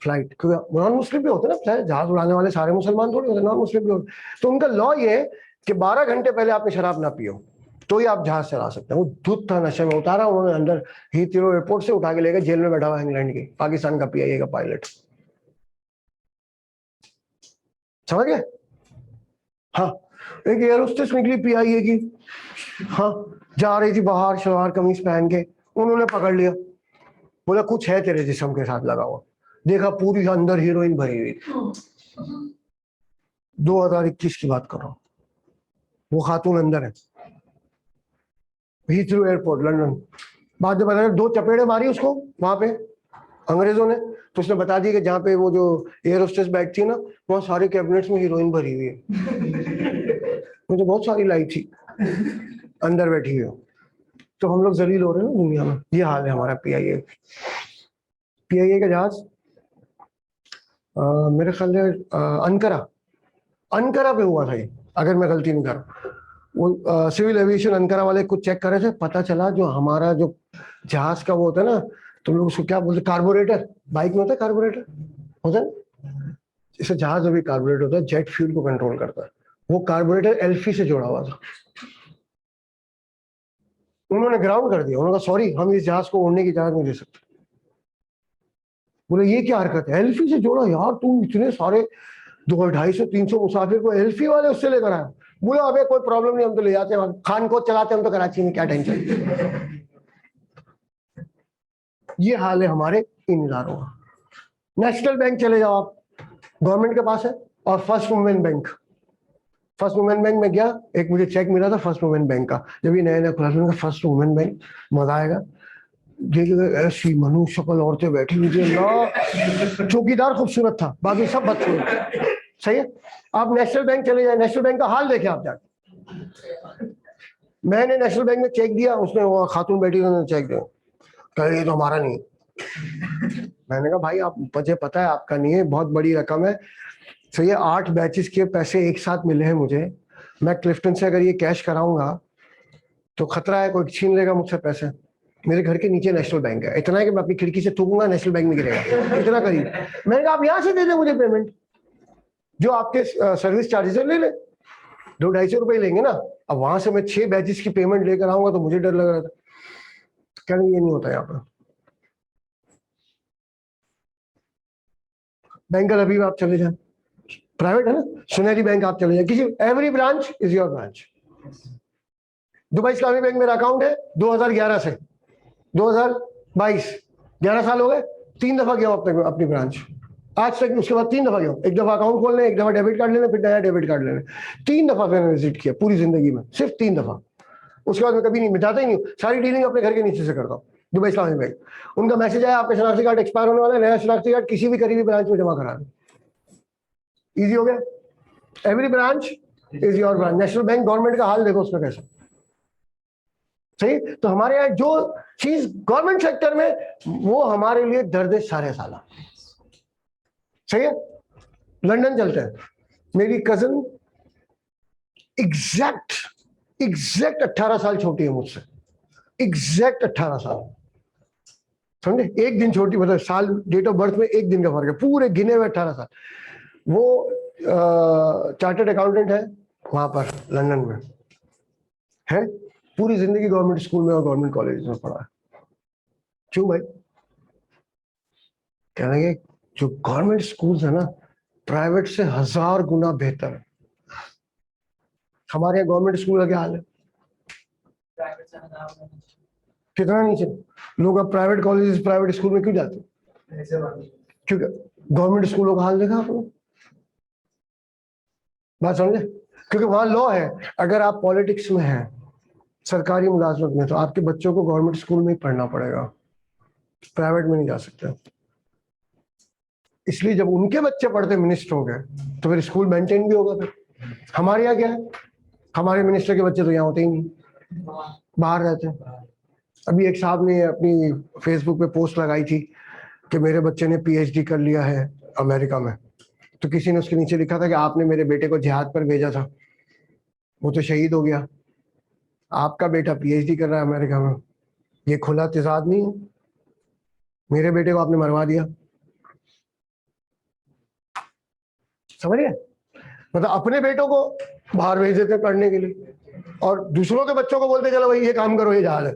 फ्लाइट, क्योंकि नॉन मुस्लिम भी होते हैं ना, जहाज उड़ाने वाले सारे मुसलमान थोड़ी होते, नॉन मुस्लिम भी होते। तो उनका लॉ ये है कि 12 घंटे पहले आपने शराब ना पियो तो ही आप जहाज चला सकते हैं। वो धुत था नशे में, उतारा उन्होंने अंदर हीथ्रो एयरपोर्ट से उठा के लेकर जेल में बैठा हुआ इंग्लैंड की, पाकिस्तान का PIA का पायलट। समझ गए? हाँ एक एयर होस्टेस निकली PIA की, हाँ जा रही थी बाहर सलवार कमीज पहन के, उन्होंने पकड़ लिया, बोला कुछ है तेरे जिस्म के साथ लगा हुआ। देखा पूरी अंदर हीरोइन भरी हुई। 2021 की बात कर रहा हूँ, वो खातून अंदर है, हीथ्रो एयरपोर्ट लंदन। बाद में बताया 2 चपेड़े मारी उसको वहां पे अंग्रेजों ने, तो उसने बता दी कि जहाँ पे वो जो एयर होस्टेस बैठती है ना, वहाँ सारे कैबिनेट्स में हीरोइन भरी हुई है। मुझे बहुत सारी लाई थी अंदर बैठी हुई। तो हम लोग जलील हो रहे हैं ना दुनिया में। ये हाल है हमारा PIA का जहाज मेरे ख्याल में अनकरा पे हुआ था ये, अगर मैं गलती नहीं कर रहा। वो सिविल एविएशन अनकरा वाले कुछ चेक कर रहे थे, पता चला जो हमारा जो जहाज का वो होता है ना, तुम लोग उसको क्या बोलते, कार्बोरेटर, बाइक में होता है कार्बोरेटर, होता है इसे जहाज में भी कार्बोरेटर होता है, जेट फ्यूल को कंट्रोल करता है। वो कार्बोरेटर एल्फी से जुड़ा हुआ था, उन्होंने ग्राउंड कर दिया। उन्होंने कहा सॉरी हम इस जहाज को उड़ने की इजाजत नहीं दे सकते। बोले ये क्या हरकत है, एल्फी से जोड़ा यार, तुम इतने सारे 200-250-300 मुसाफिर को एल्फी वाले उससे लेकर आए। बोला अबे कोई प्रॉब्लम नहीं, हम तो ले जाते हैं, खान को चलाते हैं हम तो कराची में, क्या टेंशन। ये हाल है हमारे इन इदारों का। नेशनल बैंक चले जाओ आप, गवर्नमेंट के पास है, और first women bank. First women bank में गया, एक मुझे चेक मिला था फर्स्ट वुमेन बैंक का, जब ये नया नया खुला था, फर्स्ट वुमेन बैंक, मजा आएगा। ऐसी मनुष्य शक्ल औरतें बैठी हुई थी ना, चौकीदार खूबसूरत था, बाकी सब बदसूरत। सही है। आप नेशनल बैंक चले जाए, नेशनल बैंक का हाल देखे आप जाके। मैंने नेशनल बैंक में चेक दिया, उसने वो खातून बैठी उन्होंने चेक दिया, कह ये तो हमारा नहीं। मैंने कहा भाई आप, मुझे पता है आपका नहीं है, बहुत बड़ी रकम है। तो ये 8 बैचेस के पैसे एक साथ मिले हैं मुझे, मैं क्लिफ्टन से अगर ये कैश कराऊंगा तो खतरा है कोई छीन लेगा मुझसे पैसे। मेरे घर के नीचे नेशनल बैंक है, इतना है कि मैं अपनी खिड़की से थूकूंगा नेशनल बैंक में गिरेगा, इतना करीब। मैंने कहा आप यहाँ से दे दें मुझे पेमेंट, जो आपके सर्विस चार्जेस ले ले, 200-250 रुपए लेंगे ना। अब वहां से मैं 6 बैचेस की पेमेंट लेकर आऊंगा तो मुझे डर लग रहा था। क्या नहीं, ये नहीं होता यहाँ पर। बैंक अभी आप चले जाए, प्राइवेट है ना, सुनहरी बैंक आप चले जाए, किसी every branch is your branch. Dubai Islami bank मेरा अकाउंट है 2011 से 2022, 11 साल हो गए। 3 दफा गया अपनी ब्रांच आज तक, उसके बाद 3 दफा गया। एक दफा अकाउंट खोलने, एक दफा डेबिट कार्ड लेने, फिर नया डेबिट कार्ड लेने। 3 दफा मैंने विजिट किया पूरी जिंदगी में, सिर्फ 3 दफा। उसके बाद मैं कभी नहीं, मिटाता ही नहीं, सारी डीलिंग अपने घर के नीचे से करता हूँ। दुबई इस्लामी बैंक, उनका मैसेज आया आपका शनाख्ती कार्ड एक्सपायर होने वाला है, नया शनाख्ती कार्ड किसी भी करीबी ब्रांच में जमा करा दो। इजी हो गया, every branch is your branch. National bank government का हाल देखो उसमें कैसा, सही। तो हमारे यहाँ जो चीज गवर्नमेंट सेक्टर में वो हमारे लिए दर्द सारे साला, सही है। लंदन चलते हैं, मेरी कजन एग्जैक्ट 18 साल छोटी है मुझसे, एग्जैक्ट 18 साल, समझे, एक दिन छोटी, मतलब साल डेट ऑफ बर्थ में एक दिन का फर्क है, पूरे गिने हुए 18 साल। वो चार्टर्ड अकाउंटेंट है वहां पर लंदन में है, पूरी जिंदगी गवर्नमेंट स्कूल में और गवर्नमेंट कॉलेज में पढ़ा है। क्यों भाई? कहने लगे जो गवर्नमेंट स्कूल्स है ना प्राइवेट से 1000 गुना बेहतर है। हमारे यहाँ गवर्नमेंट स्कूल का क्या हाल है? कितना नीचे लोग अब प्राइवेट कॉलेज प्राइवेट स्कूल में क्यों जाते हैं? क्योंकि गवर्नमेंट स्कूलों का हाल देखा आप लोग, बात समझे। क्योंकि वहां लॉ है, अगर आप पॉलिटिक्स में हैं, सरकारी मुलाजमत में, तो आपके बच्चों को गवर्नमेंट स्कूल में ही पढ़ना पड़ेगा, प्राइवेट में नहीं जा सकते। इसलिए जब उनके बच्चे पढ़ते मिनिस्टर हो गए तो फिर स्कूल मेंटेन भी होगा। फिर हमारे यहाँ क्या है, हमारे मिनिस्टर के बच्चे तो यहाँ होते ही नहीं, बाहर रहते हैं। अभी एक साहब ने अपनी फेसबुक पे पोस्ट लगाई थी कि मेरे बच्चे ने पीएचडी कर लिया है अमेरिका में, तो किसी ने उसके नीचे लिखा था कि आपने मेरे बेटे को जिहाद पर भेजा था, वो तो शहीद हो गया, आपका बेटा पीएचडी कर रहा है अमेरिका में, ये खुला तेजाब नहीं है? मेरे बेटे को आपने मरवा दिया, समझिए। मतलब अपने बेटों को बाहर भेज देते पढ़ने के लिए और दूसरों के बच्चों को बोलते चलो भाई ये काम करो, ये जहाज है।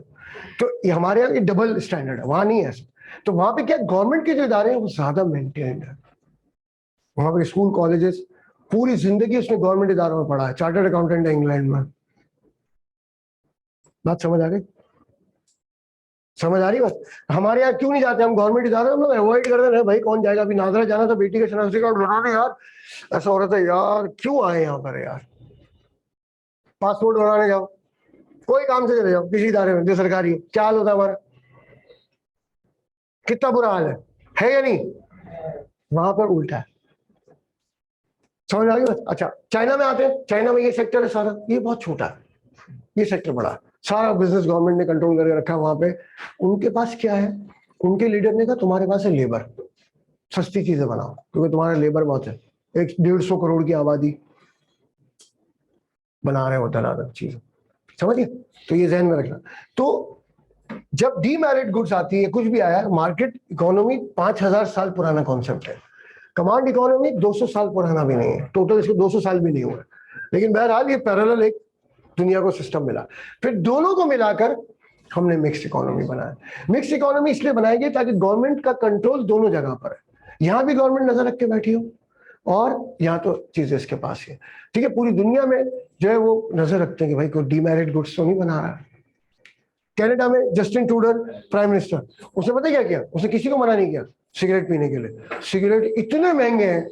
तो ये हमारे यहाँ डबल स्टैंडर्ड है, वहां नहीं है ऐसा। तो वहां पे क्या गवर्नमेंट के जो इदारे हैं वो ज्यादा मेंटेन्ड है। वहां पे स्कूल कॉलेजेस पूरी जिंदगी उसने गवर्नमेंट इदारों में पढ़ा है, चार्टर्ड अकाउंटेंट है इंग्लैंड में। बात समझ आ गई? समझ आ रही बात? हमारे यहाँ क्यों नहीं जाते हम गवर्नमेंट इदारे, हम लोग अवॉइड करते हैं। भाई कौन जाएगा? अभी नादरा जाना था, बेटी का शनाख्ती कार्ड बनाने, यार ऐसा हो रहा था यार, क्यों आए यहाँ पर यार? पासपोर्ट बनाने जाओ, कोई काम से चले जाओ किसी इदारे में जो सरकारी है, क्या हाल होता है हमारा? कितना बुरा हाल है या नहीं? वहां पर उल्टा है, समझ आ गई बात? अच्छा, चाइना में आते हैं, चाइना में ये सेक्टर है सारा, ये बहुत छोटा है, ये सेक्टर बड़ा है, सारा बिजनेस गवर्नमेंट ने कंट्रोल करके रखा है वहां पे। उनके पास क्या है, उनके लीडर ने कहा तुम्हारे पास है लेबर, सस्ती चीजें बनाओ क्योंकि तुम्हारा लेबर बहुत है, 150 करोड़ की आबादी बना रहे होते हैं चीज, समझिए। तो ये जहन में रखना। तो जब डीमेरिट गुड्स आती है, कुछ भी आया, मार्केट इकोनॉमी 5000 साल पुराना कॉन्सेप्ट है, कमांड इकोनॉमी 200 साल पुराना भी नहीं है, टोटल इसको 200 साल भी नहीं हुआ, लेकिन बहरहाल ये पैरेलल एक दुनिया को सिस्टम मिला। फिर दोनों को मिलाकर हमने मिक्स्ड इकोनॉमी बनाया। मिक्स्ड इकोनॉमी इसलिए बनाई गई ताकि गवर्नमेंट का कंट्रोल दोनों जगह पर है, यहाँ भी गवर्नमेंट नजर रख के बैठी हो और यहाँ तो चीजें इसके पास है, ठीक है। पूरी दुनिया में जो है वो नजर रखते हैं कि भाई कोई डीमेरिट गुड्स तो नहीं बना रहा है। कनाडा में जस्टिन ट्रूडो प्राइम मिनिस्टर, उसने पता क्या किया, उसने किसी को मना नहीं किया सिगरेट पीने के लिए। सिगरेट इतने महंगे हैं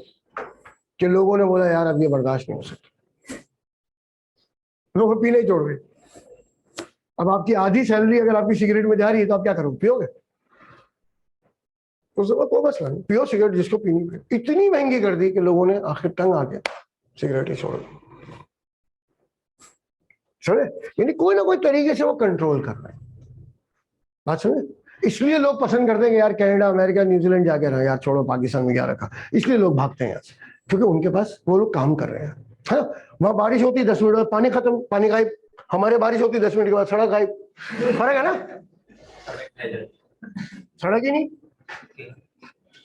कि लोगों ने बोला यार अब ये बर्दाश्त नहीं हो सकता, लोग पीने ही छोड़ गए। अब आपकी आधी सैलरी अगर आपकी सिगरेट में जा रही है तो आप क्या करोगे? पियोगे? कोई मसला नहीं, पियो सिगरेट जिसको पीनी पड़े। इतनी महंगी कर दी कि लोगों ने आखिर तंग आके सिगरेट ही छोड़ दी, समझे। यानी कोई ना कोई तरीके से वो कंट्रोल कर रहे हैं, बात समझे। इसलिए लोग पसंद करते हैं कि यार कनाडा, अमेरिका, न्यूजीलैंड जाके रहो यार, छोड़ो पाकिस्तान में क्या रखा। इसलिए लोग भागते हैं यहाँ से क्योंकि उनके पास वो लोग काम कर रहे हैं, है ना। वहां बारिश होती है 10 मिनट बाद पानी खत्म, पानी गायब। हमारे बारिश होती है 10 मिनट के बाद सड़क गायब, फर्क है ना, सड़क ही नहीं,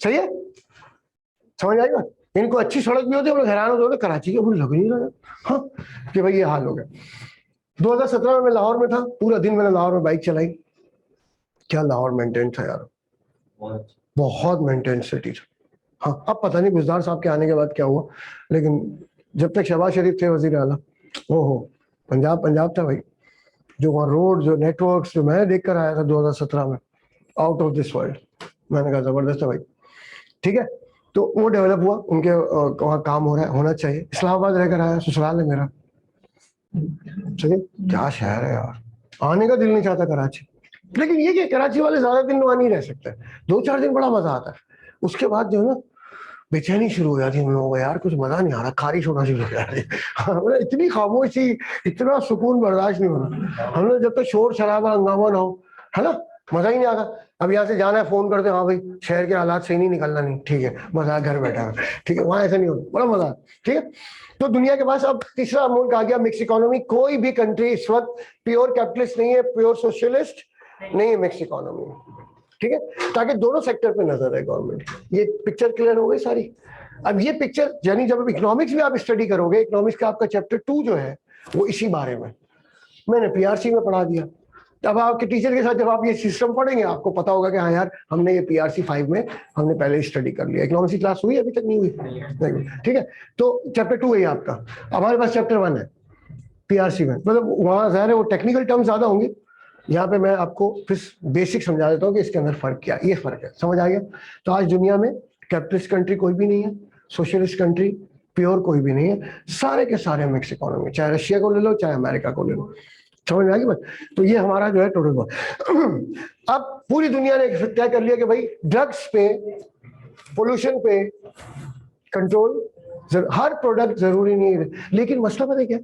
सही है, समझ आई बात। इनको अच्छी सड़क भी होती है, हम लोग हैरान होते हैं कराची के लग नहीं रहा हाँ कि भाई ये हाल हो गया। 2017 में मैं लाहौर में था, पूरा दिन मैंने लाहौर में बाइक चलाई, क्या लाहौर मेंटेन था यार, बहुत मेंटेन सिटी था। हाँ अब पता नहीं गुजदार साहब के आने के बाद क्या हुआ, लेकिन जब तक शहबाज शरीफ थे वजीर आला, ओहो पंजाब पंजाब था भाई। जो वहाँ रोड, जो नेटवर्क्स जो मैं देख कर आया था 2017 में, आउट ऑफ दिस वर्ल्ड। मैंने कहा जबरदस्त है भाई, ठीक है। तो वो डेवलप हुआ, उनके वहाँ काम हो रहा है, होना चाहिए। इस्लामाबाद रहकर आया, ससुराल है मेरा, चलिए क्या शहर है यार, आने का दिल नहीं चाहता कराची। लेकिन ये कि कराची वाले ज्यादा दिन वहां नहीं रह सकते, 2-4 दिन बड़ा मजा आता है, उसके बाद जो है ना बेचैनी शुरू हो जाती है हम लोगों को, यार कुछ मजा नहीं आ रहा, खारिश होना शुरू हो जाती है। मतलब इतनी खामोशी, इतना सुकून बर्दाश्त नहीं होना। हम लोग जब तक शोर शराबा हंगामा ना हो, है ना, मजा ही नहीं आता। अब यहाँ से जाना है, फोन करते हैं, हाँ भाई शहर के हालात सही नहीं, निकलना नहीं, ठीक है, मजा घर बैठा है, ठीक है, वहां ऐसा नहीं होता, बड़ा मजा, ठीक है। तो दुनिया के पास अब तीसरा मुल्क आ गया, मिक्स इकोनॉमी। कोई भी कंट्री इस वक्त प्योर कैपिटलिस्ट नहीं है, प्योर सोशलिस्ट नहीं है, मिक्स इकोनॉमी, ठीक है, ताकि दोनों सेक्टर पे नजर है गवर्नमेंट। ये पिक्चर क्लियर हो गई सारी। अब ये पिक्चर यानी जब इकोनॉमिक्स भी आप स्टडी करोगे, इकोनॉमिक्स का आपका चैप्टर 2 जो है वो इसी बारे में, मैंने पीआरसी में पढ़ा दिया। तब आपके टीचर के साथ जब आप ये सिस्टम पढ़ेंगे, आपको पता होगा कि हाँ यार हमने ये पीआरसी 5 में हमने पहले स्टडी कर लिया। इकोनॉमिक्स की क्लास हुई, अभी तक नहीं हुई, ठीक है। तो चैप्टर 2 है आपका, हमारे पास चैप्टर 1 है पीआरसी में। मतलब वहां ज़ाहिर है वो टेक्निकल टर्म ज्यादा होंगे, यहाँ पे मैं आपको फिर बेसिक समझा देता हूँ कि इसके अंदर फर्क क्या, ये फर्क है, समझ आ गया। तो आज दुनिया में कैपिटलिस्ट कंट्री कोई भी नहीं है, सोशलिस्ट कंट्री प्योर कोई भी नहीं है, सारे के सारे मिक्स इकोनॉमी, चाहे रशिया को ले लो चाहे अमेरिका को ले लो, समझ में आ गई बात। तो ये हमारा जो है टोटल। अब पूरी दुनिया ने तय कर लिया कि भाई ड्रग्स पे, पोल्यूशन पे कंट्रोल, हर प्रोडक्ट जरूरी नहीं है, लेकिन मसला पता है क्या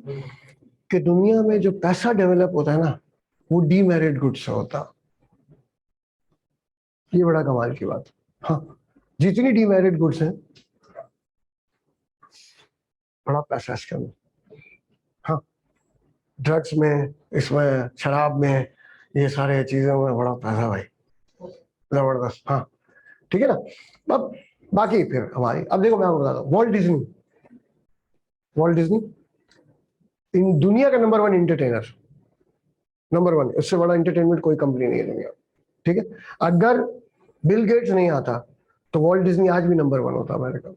कि दुनिया में जो पैसा डेवलप होता है ना वो डीमेरिट गुड्स से होता। ये बड़ा कमाल की बात। हाँ, जितनी डीमेरिट गुड्स हैं बड़ा पैसा इसके अंदर। हाँ, ड्रग्स में, इसमें शराब में, ये सारे चीजों में बड़ा पैसा भाई, जबरदस्त। हाँ ठीक है ना। अब बाकी फिर हमारी, अब देखो मैं आपको बताता हूँ, वॉल्ट डिज्नी इन दुनिया का नंबर 1 एंटरटेनर, नंबर 1, इससे बड़ा एंटरटेनमेंट कोई कंपनी नहीं है दुनिया, ठीक है। अगर बिल गेट्स नहीं आता तो वॉल्ट डिज्नी आज भी नंबर 1 होता अमेरिका।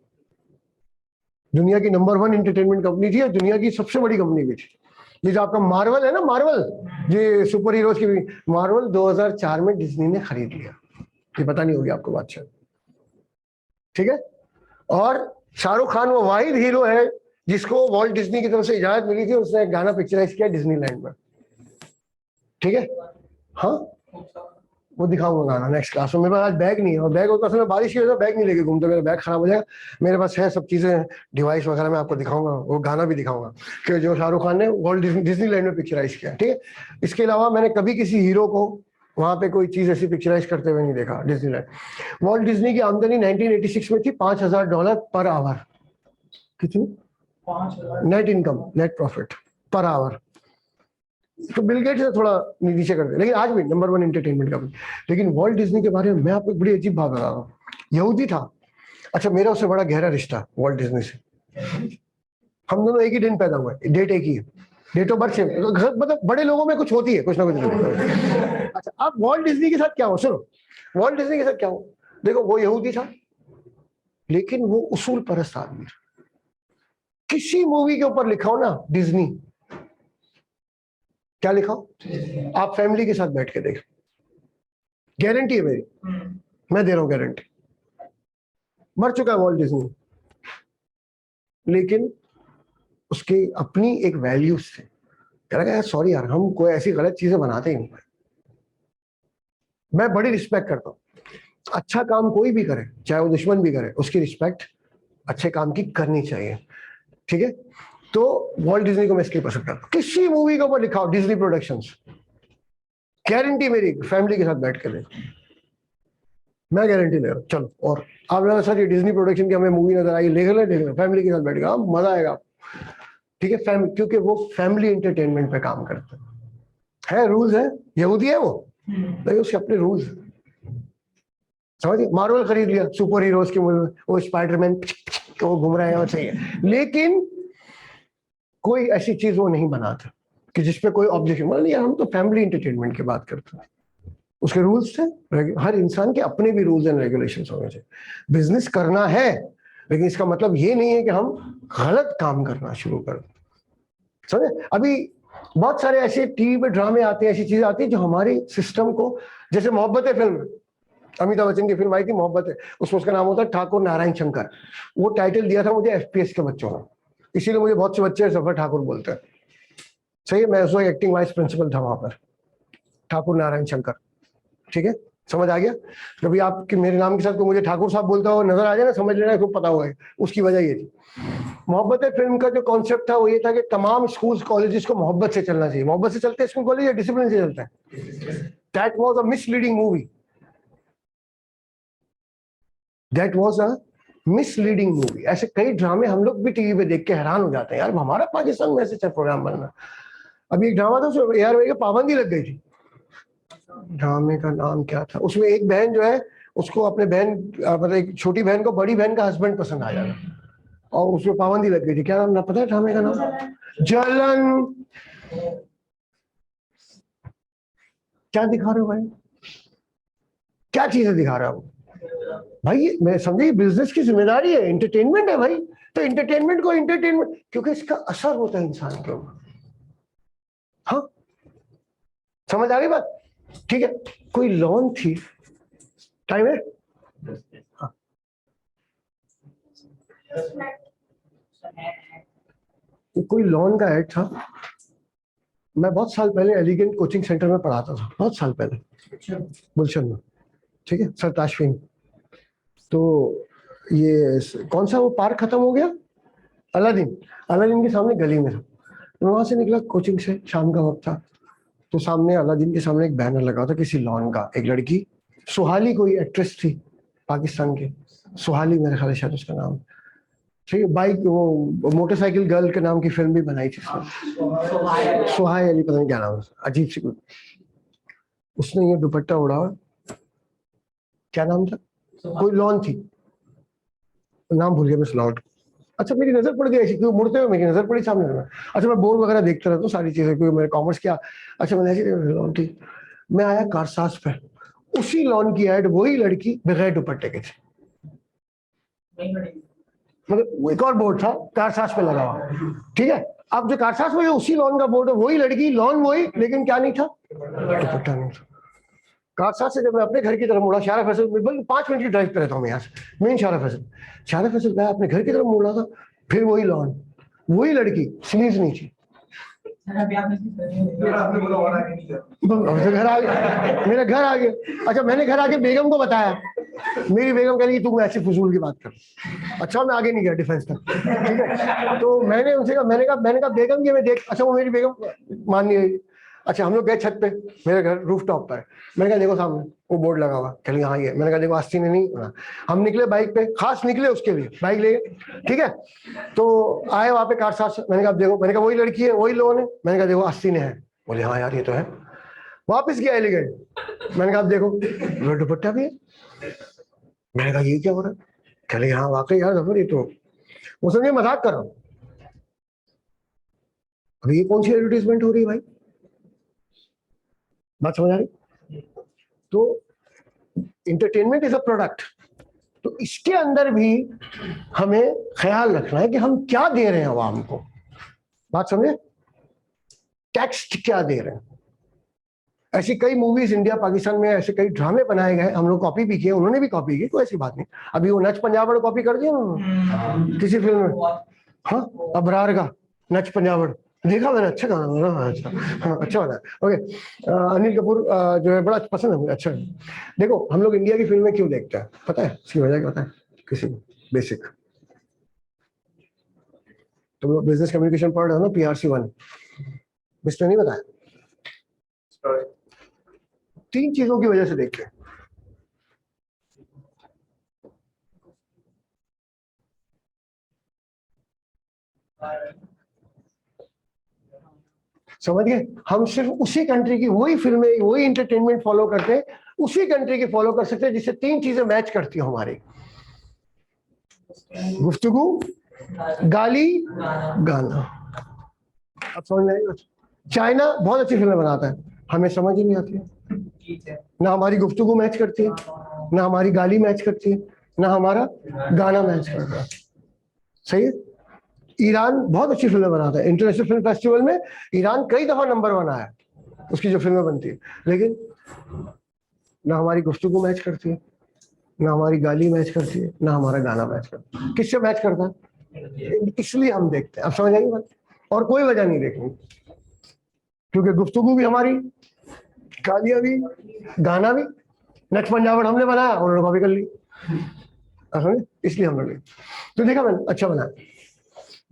दुनिया की नंबर 1 एंटरटेनमेंट कंपनी थी और दुनिया की सबसे बड़ी कंपनी भी थी। ये जो आपका मार्वल है ना, मार्वल, ये सुपर हीरोज की, मार्वल 2004 में डिज्नी ने खरीद लिया, ये पता नहीं होगी आपको बात शायद, ठीक है। और शाहरुख खान वो वाहिद हीरो है जिसको वॉल्ट डिज्नी की तरफ से इजाजत मिली थी, उसने एक गाना पिक्चराइज किया डिज्नीलैंड में, ठीक है। हाँ, वो दिखाऊंगा गाना नेक्स्ट क्लास में। मेरे पास आज बैग नहीं है, और बैग होता है बारिश की वजह से बैग नहीं लेके घूमते, मेरा बैग खराब हो जाएगा। मेरे पास है सब चीजें, डिवाइस वगैरह, मैं आपको दिखाऊंगा, वो गाना भी दिखाऊंगा कि जो शाहरुख खान ने वॉल्ट डिज्नीलैंड में पिक्चराइज किया, ठीक है। इसके अलावा मैंने कभी किसी हीरो को वहां पे कोई चीज ऐसी पिक्चराइज करते हुए नहीं देखा डिज्नीलैंड। वॉल्ट डिज्नी की आमदनी 1986 में थी $5000 पर आवर। कितनी? 5000 net income, net profit per hour. तो बिल गेट्स ने थोड़ा नीचे कर दिया, लेकिन आज भी नंबर 1 एंटरटेनमेंट कंपनी। लेकिन वॉल्ट डिज्नी के बारे में मैं आपको एक बड़ी अजीब बात बता रहा हूँ, यहूदी था। अच्छा, मेरा उससे बड़ा गहरा रिश्ता वॉल्ट डिज्नी से, हम दोनों एक ही दिन पैदा हुए, डेट एक ही है, डेट ऑफ बर्थ सेम, मतलब बड़े लोगों में कुछ होती है, कुछ ना कुछ। अच्छा, अब वॉल्ट डिज्नी के साथ क्या हो, सुनो, वॉल्ट डिज्नी के साथ क्या हो, देखो वो यहूदी था लेकिन वो उसूल परस्त आदमी था। किसी मूवी के ऊपर लिखा हो ना डिज्नी, क्या लिखा हो, आप फैमिली के साथ बैठ के देखो, गारंटी है मेरी, मैं दे रहा हूं गारंटी। मर चुका है वॉल्ट डिज्नी, लेकिन उसकी अपनी एक वैल्यूज थे। कह रहा यार सॉरी यार, हम कोई ऐसी गलत चीजें बनाते ही नहीं। मैं बड़ी रिस्पेक्ट करता हूँ, अच्छा काम कोई भी करे, चाहे वो दुश्मन भी करे, उसकी रिस्पेक्ट अच्छे काम की करनी चाहिए, ठीक है। तो वॉल्ट डिज्नी को मैं इसलिए पसंद करता हूँ। किसी मूवी के ऊपर लिखा हो डिज्नी प्रोडक्शंस, गारंटी मेरी, फैमिली के साथ बैठ के देखो, मैं गारंटी ले रहा हूँ। चलो, और आप लोग सर ये डिज्नी प्रोडक्शन की हमें मूवी नजर आई, देख ले, फैमिली के साथ बैठेगा, मजा आएगा, ठीक है। फैमिली, क्योंकि वो फैमिली एंटरटेनमेंट पे काम करते हैं, रूल्स है, यहूदी है वो, लेकिन उसके अपने रूल्स, समझिए। मार्वल खरीद लिया, सुपर हीरोज की मूवी, वो स्पाइडरमैन वो घूम रहा है, वो सही है, लेकिन कोई ऐसी चीज वो नहीं बनाता कि जिसपे कोई ऑब्जेक्शन, मतलब यार हम तो फैमिली एंटरटेनमेंट की बात करते हैं। उसके रूल्स थे, हर इंसान के अपने भी रूल्स एंड रेगुलेशंस होने चाहिए। बिजनेस करना है, लेकिन इसका मतलब ये नहीं है कि हम गलत काम करना शुरू कर दें, समझे। अभी बहुत सारे ऐसे टीवी पे ड्रामे आते हैं, ऐसी चीजें आती है जो हमारे सिस्टम को, जैसे मोहब्बत है फिल्म, अमिताभ बच्चन की फिल्म आई थी मोहब्बत है, उसमें उसका नाम होता है ठाकुर नारायण शंकर। वो टाइटल दिया था मुझे एफपीएस के बच्चों ने, इसीलिए मुझे बहुत से बच्चे सफर ठाकुर बोलते हैं, सही है। मैं उस वक्त एक्टिंग वाइस प्रिंसिपल था वहां पर, ठाकुर नारायण शंकर, ठीक है, समझ आ गया? कभी आप मेरे नाम के साथ कोई मुझे ठाकुर साहब बोलता हो नजर आ जाए ना, समझ लेना इसको पता होगा उसकी वजह ये थी। मोहब्बत है फिल्म का जो कॉन्सेप्ट था वो ये था कि तमाम स्कूल्स कॉलेजेस को मोहब्बत से चलना चाहिए। मोहब्बत से चलते हैं स्कूल कॉलेज या डिसिप्लिन से चलता है? That was a misleading movie, that was a misleading movie. ऐसे कई ड्रामे हम लोग भी टीवी पे देख के हैरान हो जाते हैं, यार हमारा पाकिस्तान में ऐसे प्रोग्राम बनना। अभी एक ड्रामा था उसमें AR भाई की पाबंदी लग गई थी, ड्रामे का नाम क्या था? उसमें एक बहन जो है उसको अपने बहन मतलब एक छोटी बहन को बड़ी बहन का हस्बैंड पसंद आ जाता और उसमें पाबंदी लग गई थी। क्या नाम ना पता है ड्रामे का नाम? जलन। क्या दिखा रहे हो भाई, क्या चीजें दिखा रहे हो भाई? मैं समझे बिजनेस की जिम्मेदारी है, एंटरटेनमेंट है भाई, तो एंटरटेनमेंट को एंटरटेनमेंट, क्योंकि इसका असर होता है इंसान के ऊपर। हाँ, समझ आ गई बात? ठीक है, कोई लॉन थी, टाइम है? हाँ, कोई लॉन का एड था। मैं बहुत साल पहले एलिगेंट कोचिंग सेंटर में पढ़ाता था, बहुत साल पहले गुलशन में, ठीक है, सर ताशफीन। तो ये कौन सा वो पार्क खत्म हो गया, अलादीन, अलादीन के सामने गली में था। मैं वहां से निकला कोचिंग से, शाम का वक्त था, तो सामने अलादीन के सामने एक बैनर लगा था किसी लॉन का। एक लड़की, सुहाली कोई एक्ट्रेस थी पाकिस्तान की, सुहाली मेरे ख्याल शायद उसका नाम, ठीक है, बाइक वो मोटरसाइकिल गर्ल के नाम की फिल्म भी बनाई थी उसने, सुहाय अली, पता नहीं क्या नाम, अजीब सी। उसने ये दुपट्टा उड़ा, क्या नाम था, कोई लॉन थी, नाम भूल गया मैं स्लॉट। अच्छा, मेरी नजर पड़ गई ऐसी, क्यों मुड़ते हुए मेरी नजर पड़ी सामने में। अच्छा, मैं बोर्ड वगैरह देखता रहता हूँ सारी चीजें, क्योंकि मैंने कॉमर्स किया। अच्छा, मैंने ऐसी लॉन थी, मैं आया कारसाज पे, उसी लॉन की एड वही लड़की बगैर दुपट्टे के थी, मतलब एक और बोर्ड था कारसाज पे लगा हुआ, ठीक है। अब जो कारसाज में उसी लॉन का बोर्ड है, वही लड़की, लॉन वही, लेकिन क्या नहीं था, दुपट्टा नहीं था। कारसाज से जब मैं अपने घर की तरफ मुड़ा, शारा फैसल, बल्कि 5 मिनट की ड्राइव पे रहता हूँ मैं यहाँ से, मेन शारा फैसल, शारा फैसल मैं अपने घर की तरफ मुड़ा था, फिर वही लॉन, वही लड़की, स्लीव्स नहीं थी। घर आ गया, मेरा घर आ गया। अच्छा, मैंने घर आके बेगम को बताया, मेरी बेगम कह रही तू ऐसे फजूल की बात कर। अच्छा, मैं आगे नहीं गया डिफेंस तक, ठीक है। तो मैंने उनसे कहा, मैंने कहा बेगम की मैं देख, अच्छा वो मेरी बेगम मान नहीं रही। अच्छा, हम लोग गए छत पे, मेरे घर रूफ टॉप पर, मैंने कहा देखो सामने वो बोर्ड लगा हुआ, कह हाँ ये, मैंने कहा देखो आस्ती ने नहीं होना। हम निकले बाइक पे, खास निकले उसके लिए बाइक ले, ठीक है। तो आए वहां पे कारसाज, मैंने कहा देखो, मैंने कहा वही लड़की है, वही लोन है, मैंने कहा देखो आस्ती ने है, बोले हाँ यार ये तो है। वापस गया एलिगेंट, मैंने कहा देखो दुपट्टा भी है, मैंने कहा ये क्या हो रहा है, कह रही हाँ वाकई यार जफर ये तो, वो समझे मजाक कर रहा हूँ। अभी ये कौन सी एडवर्टीजमेंट हो रही है भाई, बात समझ आ रही? तो इंटरटेनमेंट इज अ प्रोडक्ट, तो इसके अंदर भी हमें ख्याल रखना है कि हम क्या दे रहे हैं आवाम को, बात समझे, टेक्स्ट क्या दे रहे हैं। ऐसी कई मूवीज इंडिया पाकिस्तान में, ऐसे कई ड्रामे बनाए गए, हम लोग कॉपी भी किए, उन्होंने भी कॉपी की, कोई ऐसी बात नहीं। अभी वो नच पंजाबड़ कॉपी कर दिया उन्होंने किसी फिल्म में, हाँ, अबरार का नच पंजाबड़ देखा मैंने, अच्छा गाना, अच्छा, हाँ अच्छा बना, ओके। अनिल कपूर जो है बड़ा पसंद है मुझे, अच्छा है। देखो हम लोग इंडिया की फिल्में क्यों देखते हैं पता है, इसकी वजह क्या पता है? किसी बेसिक, तुम लोग बिजनेस कम्युनिकेशन पढ़ रहे हो ना, PRC1, मिस्टर नहीं बताया, 3 चीजों की वजह से देखते हैं। समझ गए? हम सिर्फ उसी कंट्री की वही फिल्में, वही इंटरटेनमेंट फॉलो करते हैं, उसी कंट्री की फॉलो कर सकते हैं जिससे 3 चीजें मैच करती हो हमारी, गुफ्तगू, गाली, गाना। अब समझ में आएगा? चाइना बहुत अच्छी फिल्में बनाता है, हमें समझ ही नहीं आती है, ना हमारी गुफ्तगू मैच करती है, ना हमारी गाली मैच करती है, ना हमारा गाना मैच करता है, सही है। ईरान बहुत अच्छी फिल्में बनाता है, इंटरनेशनल फिल्म फेस्टिवल में ईरान कई दफा नंबर 1 आया उसकी जो फिल्में बनती है, लेकिन ना हमारी गुफ्तगू मैच करती है, ना हमारी गाली मैच करती है, ना हमारा गाना मैच करता है। किससे मैच करता है? इसलिए हम देखते हैं, अब समझ आएगी बात, और कोई वजह नहीं देखनी, क्योंकि गुफ्तगू भी हमारी, गालियां भी, गाना भी। नेक्स्ट पंजाब हमने बनाया, उन्होंने कॉपी कर ली, इसलिए हम लोग तो देखा मैंने अच्छा बनाया।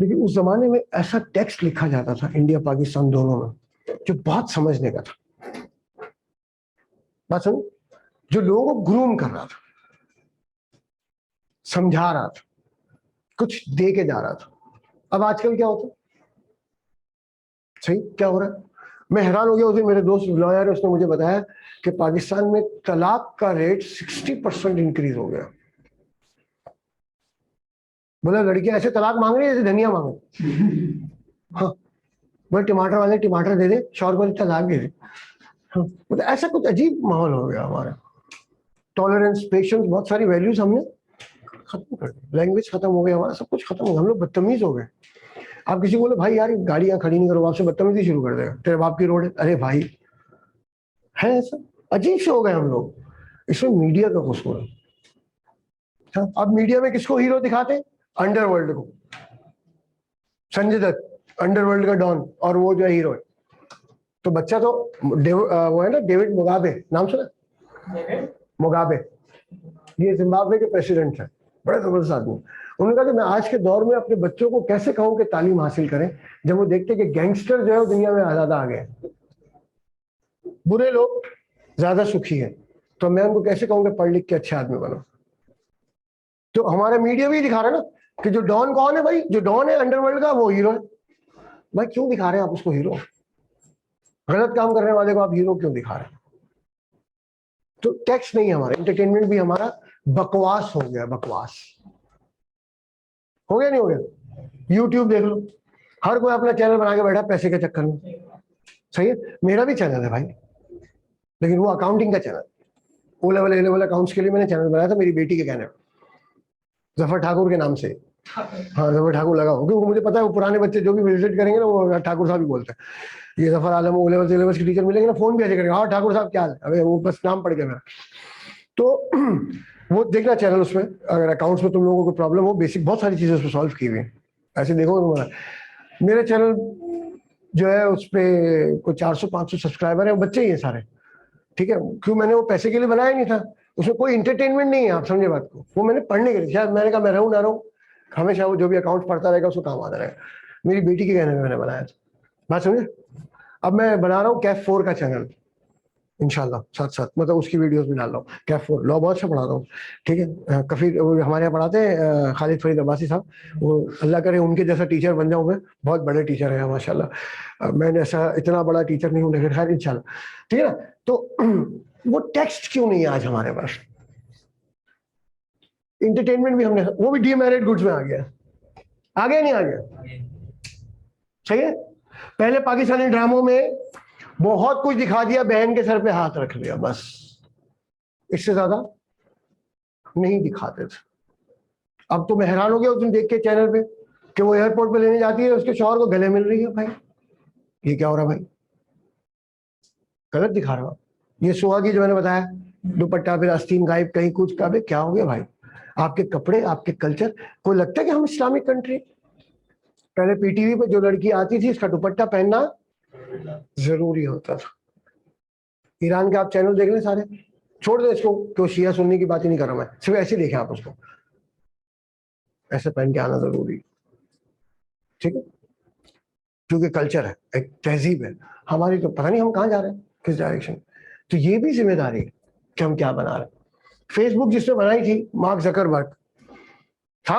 लेकिन उस जमाने में ऐसा टेक्स्ट लिखा जाता था इंडिया पाकिस्तान दोनों में जो बहुत समझने का था, बात सुन, जो लोगों को ग्रूम कर रहा था, समझा रहा था, कुछ दे के जा रहा था। अब आजकल क्या होता है, सही क्या हो रहा है, मैं हैरान हो गया। उस दिन मेरे दोस्त लॉयर है, उसने मुझे बताया कि पाकिस्तान में तलाक का रेट 60% इंक्रीज हो गया। बोला लड़कियां ऐसे तलाक मांग रही है जैसे धनिया मांगे। हाँ, बोले टमाटर वाले टमाटर दे दे, शौहर को तलाक दे दे। हाँ, मतलब ऐसा कुछ अजीब माहौल हो गया हमारा। टॉलरेंस, पेशेंस, बहुत सारी वैल्यूज हमने खत्म कर दी, लैंग्वेज खत्म हो गया, हमारा सब कुछ खत्म हो गया, हम लोग बदतमीज हो गए। आप किसी को बोले भाई यार गाड़ियां खड़ी नहीं करो, आपसे बदतमीजी शुरू कर देगा, तेरे बाप की रोड है, अरे भाई है ऐसा, अजीब से हो गए हम लोग। इसमें मीडिया का कसूर है। हाँ, अब मीडिया में किसको हीरो दिखाते, अंडरवर्ल्ड को, संजय दत्त अंडरवर्ल्ड का डॉन, और वो जो है हीरो है। तो बच्चा तो वो है ना डेविड मुगाबे, नाम सुना, मुगाबे, ये जिम्बाब्वे के प्रेसिडेंट है, बड़े जबरदस्त आदमी। उन्होंने कहा कि मैं आज के दौर में अपने बच्चों को कैसे कहूं कि तालीम हासिल करें, जब वो देखते कि गैंगस्टर जो है वो दुनिया में ज्यादा आ गए, बुरे लोग ज्यादा सुखी हैं, तो मैं उनको कैसे कहूं कि पढ़ लिख के अच्छे आदमी बनो। तो हमारा मीडिया भी दिखा रहा है ना कि जो डॉन कौन है भाई, जो डॉन है अंडरवर्ल्ड का वो हीरो है। भाई क्यों दिखा रहे हैं आप उसको हीरो, गलत काम करने वाले को आप हीरो क्यों दिखा रहे हैं। तो टेक्स्ट नहीं है हमारा, एंटरटेनमेंट भी हमारा बकवास हो गया, बकवास हो गया, नहीं हो गया। यूट्यूब देख लो, हर कोई अपना चैनल बना के बैठा पैसे के चक्कर में। सही है, मेरा भी चैनल है भाई, लेकिन वो अकाउंटिंग का channel, O level A level accounts के लिए मैंने चैनल बनाया था मेरी बेटी के कहने पर, जफर ठाकुर के नाम से। हाँ, जफर ठाकुर लगा हो, क्योंकि मुझे पता है वो पुराने बच्चे जो भी विजिट करेंगे ना वो ठाकुर साहब ही बोलते हैं। ये Zafar Alam O level syllabus के टीचर मिलेंगे ना, फोन भी ऐसे करेंगे, हाँ ठाकुर साहब क्या हाल है, अबे वो बस नाम पढ़ के मेरा। तो वो देखना चैनल, उसमें अगर अकाउंट्स में तुम लोगों को प्रॉब्लम हो, बेसिक बहुत सारी चीजें उसमें सॉल्व की हुई है, ऐसे देखो तुम्हारा। मेरे चैनल जो है उस पर कोई 400-500 सब्सक्राइबर है, बच्चे ही हैं सारे, ठीक है। क्यों, मैंने वो पैसे के लिए बनाया नहीं था, उसमें कोई इंटरटेनमेंट नहीं है, आप समझे बात को, वो मैंने पढ़ने के लिए, शायद मैंने कहा मैं रहूं ना रहूं, हमेशा वो जो भी अकाउंट पढ़ता रहेगा उसको काम आता रहेगा। मेरी बेटी के कहने में मैंने बनाया था, बात समझे। अब मैं बना रहा हूँ कैफ 4 का चैनल, इंशाल्लाह साथ साथ, मतलब उसकी वीडियोस भी डाल रहा हूँ। कैफ 4 लॉ बहुत अच्छा पढ़ाता हूँ, ठीक है। कफीर हमारे यहाँ पढ़ाते हैं खालिद फरीद अब्बासी साहब, वो अल्लाह करे उनके जैसा टीचर बन जाऊँ मैं, बहुत बड़े टीचर है माशाल्लाह। मैंने ऐसा इतना बड़ा टीचर नहीं हूँ, लेकिन खैर इंशाल्लाह, ठीक है ना। तो वो टेक्स्ट क्यों नहीं है आज हमारे पास, इंटरटेनमेंट भी हमने, वो भी डीमेरिट गुड्स में आ गया, आ गया नहीं आ गया, सही है। पहले पाकिस्तानी ड्रामों में बहुत कुछ दिखा दिया, बहन के सर पे हाथ रख लिया, बस इससे ज्यादा नहीं दिखाते थे। अब तो मैं हैरान हो गया उस दिन देख के चैनल पे कि वो एयरपोर्ट पे लेने जाती है, उसके शौहर को गले मिल रही है। भाई ये क्या हो रहा है भाई, गलत दिखा रहा हो। ये सुहागी जो मैंने बताया, दुपट्टा फिर आस्तीन गायब, कहीं कुछ का, क्या हो गया भाई, आपके कपड़े, आपके कल्चर, कोई लगता है कि हम इस्लामिक कंट्री। पहले पीटीवी पे जो लड़की आती थी इसका दुपट्टा पहनना जरूरी होता था। ईरान के आप चैनल देख लें सारे, छोड़ दो इसको, क्यों शिया सुन्नी की बात ही नहीं कर रहा मैं, सिर्फ ऐसे देखें आप उसको, ऐसे पहन के आना जरूरी, ठीक है, क्योंकि कल्चर है, एक तहजीब है हमारी। तो पता नहीं हम कहाँ जा रहे हैं, किस डायरेक्शन। तो ये भी जिम्मेदारी है कि हम क्या बना रहे हैं। फेसबुक जिसने बनाई थी, मार्क जकरबर्ग था,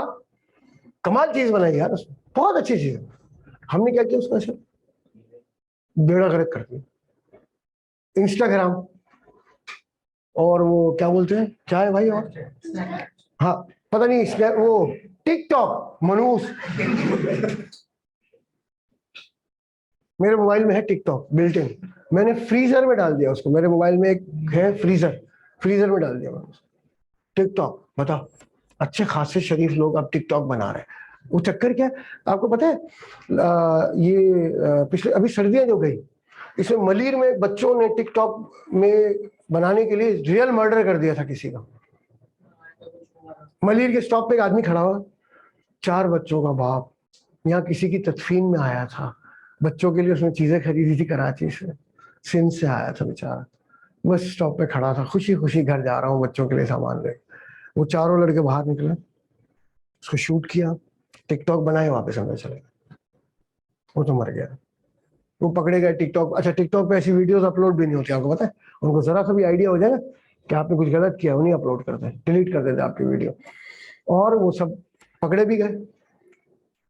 कमाल चीज बनाई यार उसने, बहुत अच्छी चीज है। हमने क्या किया उसका, सिर्फ बेड़ा गर्क कर दिया। इंस्टाग्राम और वो क्या बोलते हैं, क्या है भाई, और हाँ पता नहीं इसमें, वो टिकटॉक, मनूस मेरे मोबाइल में है टिकटॉक बिल्ट इन, मैंने फ्रीजर में डाल दिया उसको, मेरे मोबाइल में एक है फ्रीजर, फ्रीजर में डाल दिया मैंने टिकटॉक। बताओ, अच्छे खासे शरीफ लोग अब टिकटॉक बना रहे हैं। वो चक्कर क्या है आपको पता है, पिछले अभी सर्दियां जो गई, इसमें मलीर में बच्चों ने टिकटॉक में बनाने के लिए रियल मर्डर कर दिया था किसी का। मलीर के स्टॉप पे एक आदमी खड़ा हुआ, 4 बच्चों का बाप, यहाँ किसी की तदफीन में आया था, बच्चों के लिए उसने चीजें खरीदी थी कराची से, सिंध से आया था बेचारा, बस स्टॉप पे खड़ा था, खुशी खुशी घर जा रहा हूँ बच्चों के लिए सामान ले। वो चारों लड़के बाहर निकले, उसको शूट किया, टिकटॉक बनाए, वापस अंदर चले गए। वो तो मर गया। वो पकड़े गए टिकटॉक। अच्छा, टिकटॉक पे ऐसी वीडियोस अपलोड भी नहीं होती, आपको पता है? उनको जरा सा भी आइडिया हो जाए ना कि आपने कुछ गलत किया, वो नहीं अपलोड करते, डिलीट कर देते आपकी वीडियो। और वो सब पकड़े भी गए।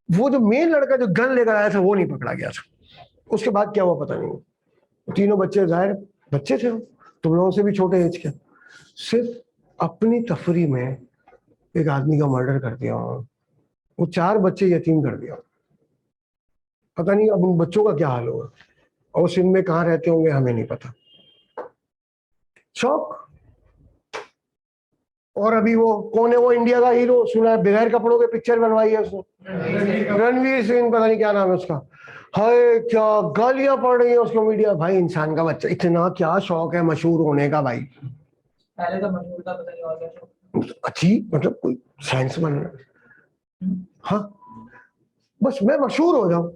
वो जो मेन लड़का जो गन लेकर आया था वो नहीं पकड़ा गया था। उसके बाद क्या हुआ पता नहीं। तीनों बच्चे जाहिर बच्चे थे, तुम लोगों से भी छोटे एज के। सिर्फ अपनी तफरी में एक आदमी का मर्डर कर दिया, वो 4 बच्चे यतीम कर दिया। पता नहीं अब उन बच्चों का क्या हाल होगा, और सिंध में कहाँ रहते होंगे हमें नहीं पता। शौक। और अभी वो कौन है, वो इंडिया का हीरो सुना है, बगैर कपड़ों के पिक्चर बनवाई है उसने, रणवीर सिंह, पता नहीं क्या नाम है उसका। हाय क्या गालियां पड़ रही है उसको मीडिया। भाई इंसान का बच्चा, इतना क्या शौक है मशहूर होने का भाई। पहले तो मशहूर था, पता नहीं और क्या शौक। अच्छी मतलब कोई साइंस बनना, हाँ बस मैं मशहूर हो जाऊं,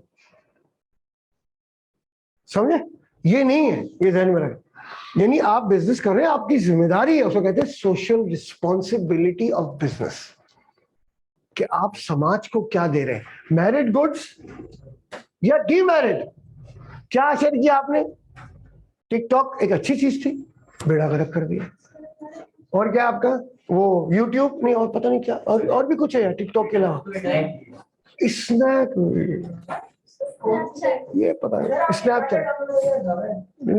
समझे? ये नहीं है, ये ध्यान में रखें। यानी आप बिजनेस कर रहे हैं, आपकी जिम्मेदारी है, उसको कहते हैं सोशल रिस्पॉन्सिबिलिटी ऑफ बिजनेस, कि आप समाज को क्या दे रहे हैं। मैरिड गुड्स या डीमैरिड, क्या असर किया आपने? टिकटॉक एक अच्छी चीज थी, बेड़ा गर्क कर दिया। और क्या आपका वो यूट्यूब नहीं, और पता नहीं क्या, और भी कुछ है यार टिकटॉक के अलावा। स्नैप, ये पता नहीं स्नैपचैट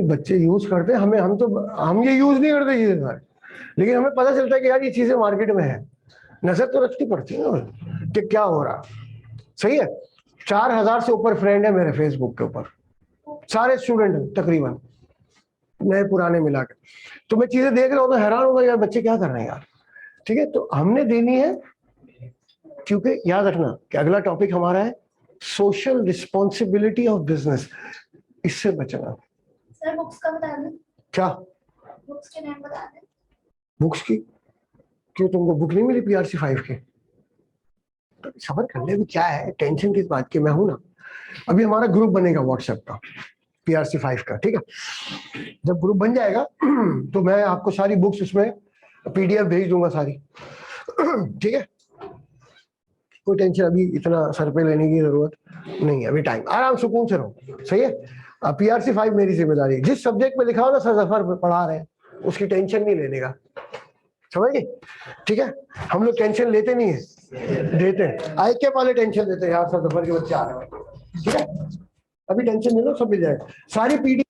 बच्चे यूज करते हैं, हमें हम ये यूज नहीं करते चीजें सारे, लेकिन हमें पता चलता है कि यार ये चीजें मार्केट में है, नजर तो रखनी पड़ती है ना कि क्या हो रहा। सही है। 4000 से ऊपर फ्रेंड है मेरे फेसबुक के ऊपर, सारे स्टूडेंट हैं तकरीबन, नए पुराने मिला के। तो मैं चीजें देख रहा हूँ तो हैरान होगा यार बच्चे क्या कर रहे हैं यार। ठीक है, तो हमने देनी है, क्योंकि याद रखना कि अगला टॉपिक हमारा है सोशल रिस्पॉन्सिबिलिटी ऑफ बिजनेस, इससे बचना। सर बुक्स का बता दें। क्या बुक्स के नाम बता दें। बुक्स की? क्यों, तुमको बुक नहीं मिली PRC 5 की? तो सबर कर ले, अभी क्या है, टेंशन किस बात की, मैं हूं ना। अभी हमारा ग्रुप बनेगा व्हाट्सएप का PRC 5 का, ठीक है? जब ग्रुप बन जाएगा तो मैं आपको सारी बुक्स उसमें PDF भेज दूंगा सारी, ठीक है? कोई टेंशन अभी इतना सर पे लेने की जरूरत नहीं है, अभी टाइम, आराम सुकून से रहो, सही है? PRC 5 मेरी जिम्मेदारी है, जिस सब्जेक्ट में लिखा हो ना सर जफर पढ़ा रहे हैं, उसकी टेंशन नहीं लेने का, समझ गए? ठीक है, हम लोग टेंशन लेते नहीं है, देते हैं। ICAP वाले टेंशन देते हैं यार, सर जफर के बच्चे आ रहे हैं, ठीक है? अभी टेंशन ले लो, सब मिल जाएगा, सारी PD